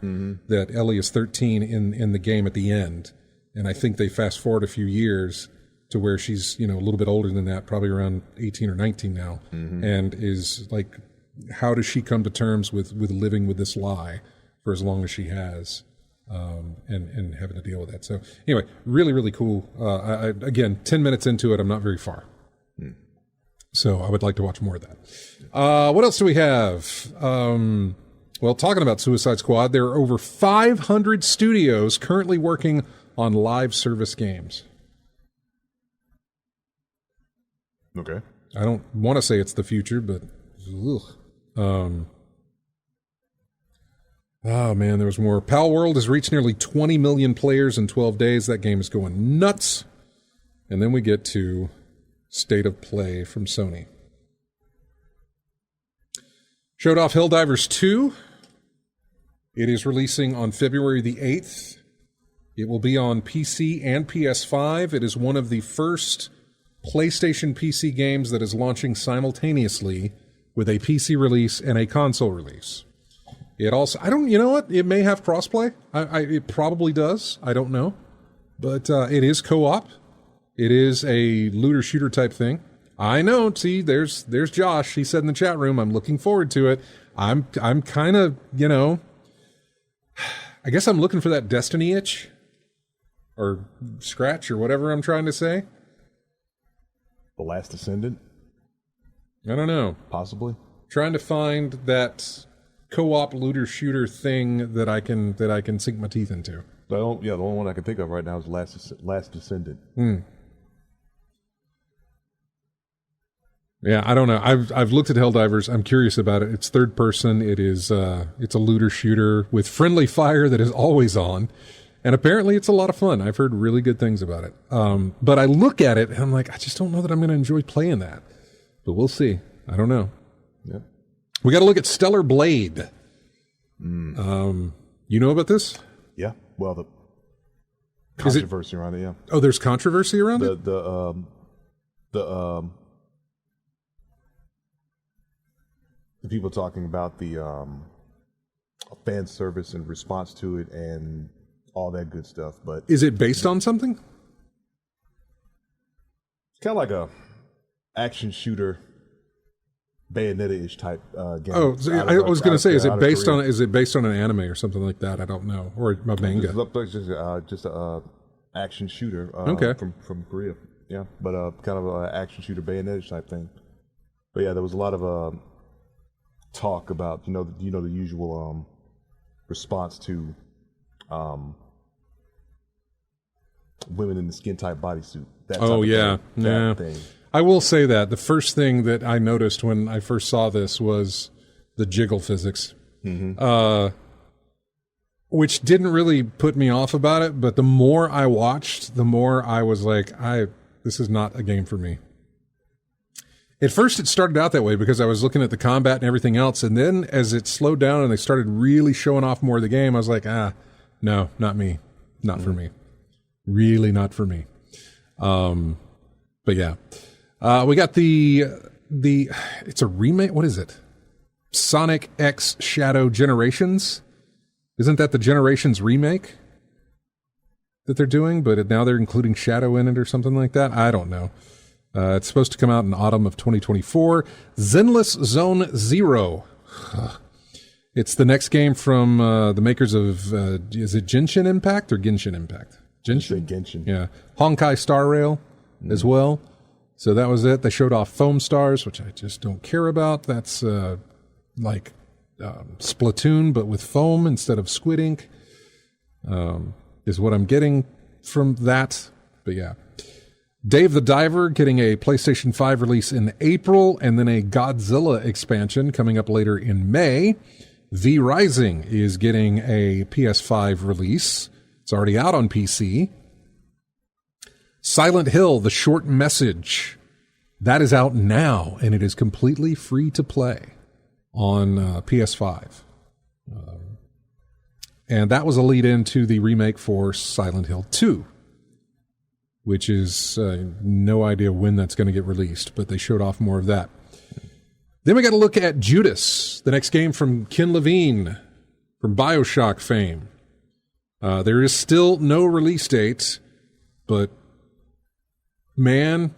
that Ellie is 13 in the game at the end. And I think they fast forward a few years to where she's, a little bit older than that, probably around 18 or 19 now, and is like, how does she come to terms with living with this lie for as long as she has, and having to deal with that. So anyway, really, really cool. Again, 10 minutes into it, I'm not very far. So I would like to watch more of that. What else do we have? Well, talking about Suicide Squad, there are over 500 studios currently working on live service games. Okay. I don't want to say it's the future, but oh man, there was more. Pal World has reached nearly 20 million players in 12 days. That game is going nuts. And then we get to State of Play from Sony. Showed off Helldivers 2. It is releasing on February the 8th. It will be on PC and PS5. It is one of the first PlayStation PC games that is launching simultaneously with a PC release and a console release. It also, you know what? It may have crossplay. It probably does. I don't know. But it is co-op. It is a looter shooter type thing. I know. See, there's Josh. He said in the chat room, I'm looking forward to it. I'm kind of, I guess I'm looking for that Destiny itch or scratch or whatever I'm trying to say. The Last Descendant? I don't know. Possibly. Trying to find that co-op looter shooter thing that I can sink my teeth into. The only one I can think of right now is Last Descendant. Yeah, I don't know. I've looked at Helldivers. I'm curious about it. It's third person. It is it's a looter shooter with friendly fire that is always on, and apparently it's a lot of fun. I've heard really good things about it. But I look at it and I'm like, I just don't know that I'm going to enjoy playing that. But we'll see. I don't know. Yeah. We got to look at Stellar Blade. You know about this? Yeah. Well, the Is it- controversy around it. Yeah. Oh, there's controversy around it? The people talking about the fan service and response to it and all that good stuff, but Is it based on something? it's kind of like a action shooter, Bayonetta-ish type game. Oh, so I was going to say, is it based on an anime or something like that? I don't know, or a manga. Just a action shooter. Okay. From Korea. Yeah, but kind of a action shooter, Bayonetta type thing. But yeah, there was a lot of talk about the usual response to women in the skin tight bodysuit. That type of yeah, thing, yeah. that thing. I will say that the first thing that I noticed when I first saw this was the jiggle physics, which didn't really put me off about it. But the more I watched, the more I was like, this is not a game for me. At first, it started out that way because I was looking at the combat and everything else. And then as it slowed down and they started really showing off more of the game, I was like, no, not me. Not for me. Really not for me. But yeah. We got it's a remake. What is it? Sonic X Shadow Generations. Isn't that the Generations remake that they're doing? But now they're including Shadow in it or something like that. I don't know. It's supposed to come out in autumn of 2024. Zenless Zone Zero. It's the next game from the makers of, is it Genshin Impact or Genshin Impact? Genshin. Yeah. Honkai Star Rail as well. So that was it. They showed off Foam Stars, which I just don't care about. That's like Splatoon, but with foam instead of squid ink, is what I'm getting from that. But yeah. Dave the Diver getting a PlayStation 5 release in April, and then a Godzilla expansion coming up later in May. V Rising is getting a PS5 release. It's already out on PC. Silent Hill, The Short Message. That is out now, and it is completely free to play on PS5. And that was a lead-in to the remake for Silent Hill 2, which is no idea when that's going to get released, but they showed off more of that. Then we got to look at Judas, the next game from Ken Levine from BioShock fame. There is still no release date, but man,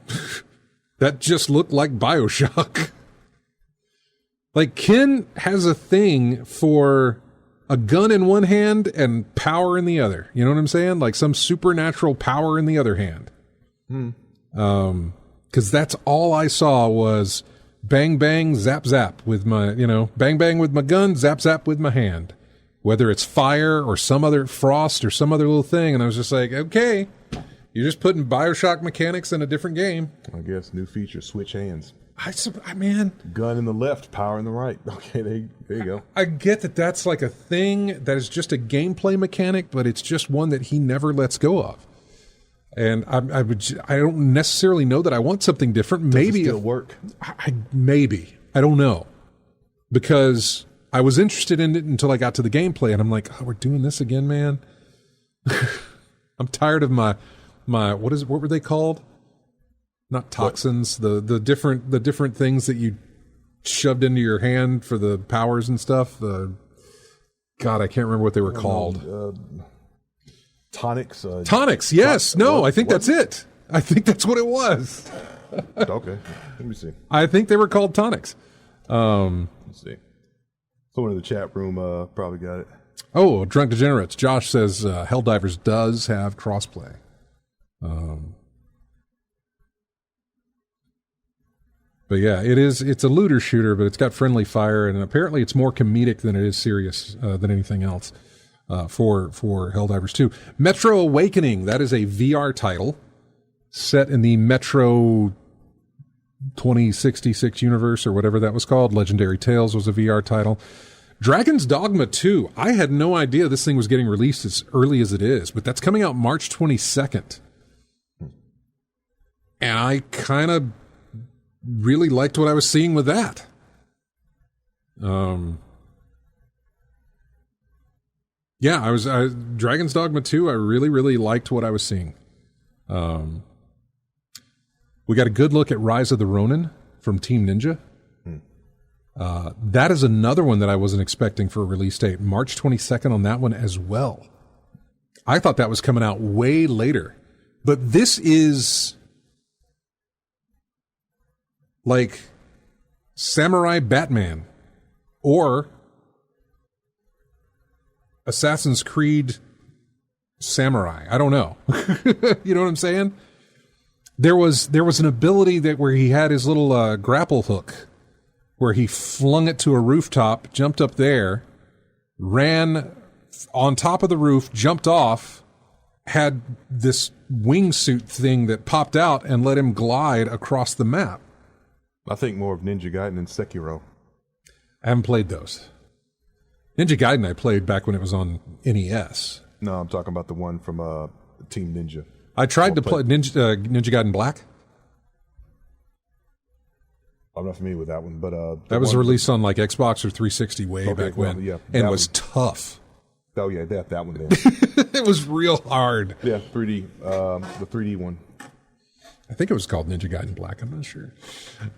that just looked like BioShock. Like, Ken has a thing for a gun in one hand and power in the other. You know what I'm saying? Like some supernatural power in the other hand. Because that's all I saw was bang, bang, zap, zap with my, bang, bang with my gun, zap, zap with my hand. Whether it's fire or some other frost or some other little thing. And I was just like, okay, you're just putting BioShock mechanics in a different game. I guess new feature, switch hands. Man. Gun in the left, power in the right. Okay, there you go. I get that that's like a thing that is just a gameplay mechanic, but it's just one that he never lets go of. And I don't necessarily know that I want something different. Maybe it'll work. Maybe. I don't know. Because I was interested in it until I got to the gameplay, and I'm like, we're doing this again, man. I'm tired of my what were they called? Not toxins, the different things that you shoved into your hand for the powers and stuff. God, I can't remember what they were called. Tonics. Tonics, yes. I think that's it. I think that's what it was. Okay, let me see. I think they were called tonics. Let's see. Someone in the chat room probably got it. Oh, Drunk Degenerates. Josh says Helldivers does have crossplay. But yeah, it's a looter shooter, but it's got friendly fire, and apparently it's more comedic than it is serious than anything else for Helldivers 2. Metro Awakening, that is a VR title set in the Metro 2066 universe or whatever that was called. Legendary Tales was a VR title. Dragon's Dogma 2, I had no idea this thing was getting released as early as it is, but that's coming out March 22nd. And I kind of really liked what I was seeing with that. Yeah, Dragon's Dogma 2, I really, really liked what I was seeing. We got a good look at Rise of the Ronin from Team Ninja. That is another one that I wasn't expecting for a release date. March 22nd on that one as well. I thought that was coming out way later. But this is like Samurai Batman or Assassin's Creed Samurai. I don't know. You know what I'm saying? There was an ability that where he had his little grapple hook where he flung it to a rooftop, jumped up there, ran on top of the roof, jumped off, had this wingsuit thing that popped out and let him glide across the map. I think more of Ninja Gaiden and Sekiro. I haven't played those. Ninja Gaiden I played back when it was on NES. No, I'm talking about the one from Team Ninja. I tried to play Ninja Gaiden Black. I'm not familiar with that one, but that was released on like Xbox or 360 way back when, and was tough. Oh yeah, that one then. It was real hard. Yeah, 3D, the 3D one. I think it was called Ninja Gaiden Black. I'm not sure.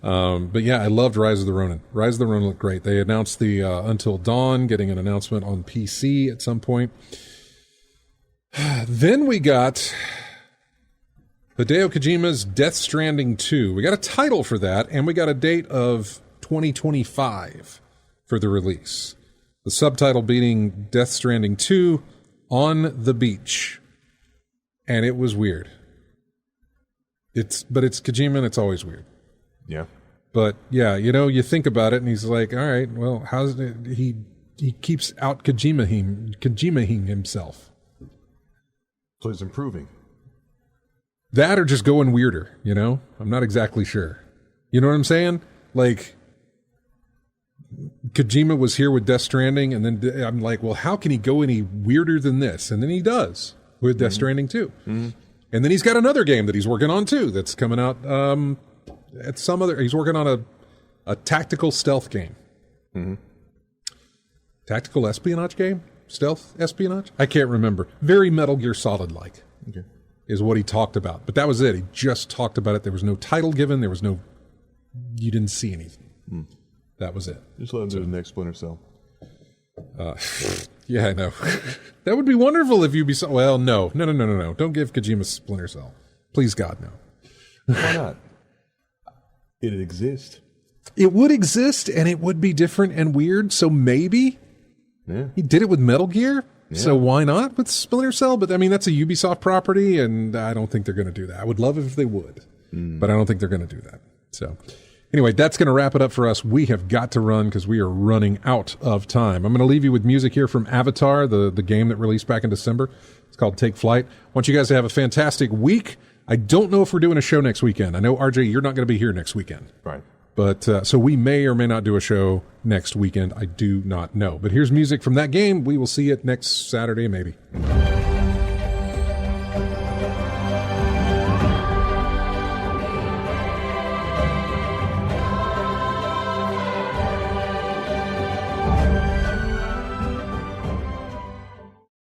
But yeah, I loved Rise of the Ronin. Rise of the Ronin looked great. They announced the Until Dawn, getting an announcement on PC at some point. Then we got Hideo Kojima's Death Stranding 2. We got a title for that, and we got a date of 2025 for the release. The subtitle being Death Stranding 2 on the Beach. And it was weird. It's Kojima, and it's always weird. Yeah. But yeah, you think about it, and he's like, all right, well, how's it? He keeps out Kojima-ing himself. So he's improving. That or just going weirder, I'm not exactly sure. You know what I'm saying? Like, Kojima was here with Death Stranding, and then I'm like, well, how can he go any weirder than this? And then he does with Death Stranding 2. Mm-hmm. And then he's got another game that he's working on too that's coming out at some other. He's working on a tactical stealth game. Mm-hmm. Tactical espionage game? Stealth espionage? I can't remember. Very Metal Gear Solid like. Okay. Is what he talked about. But that was it. He just talked about it. There was no title given. There was no. You didn't see anything. Mm. That was it. Just let him do the next Splinter Cell. Yeah, I know. That would be wonderful if Ubisoft... Well, no. Don't give Kojima Splinter Cell. Please, God, no. Why not? It'd exist. It would exist, and it would be different and weird, so maybe. Yeah. He did it with Metal Gear, yeah. So why not with Splinter Cell? But, I mean, that's a Ubisoft property, and I don't think they're going to do that. I would love it if they would, but I don't think they're going to do that. So... Anyway, that's going to wrap it up for us. We have got to run because we are running out of time. I'm going to leave you with music here from Avatar, the game that released back in December. It's called Take Flight. I want you guys to have a fantastic week. I don't know if we're doing a show next weekend. I know, RJ, you're not going to be here next weekend. Right. But so we may or may not do a show next weekend. I do not know. But here's music from that game. We will see it next Saturday, maybe.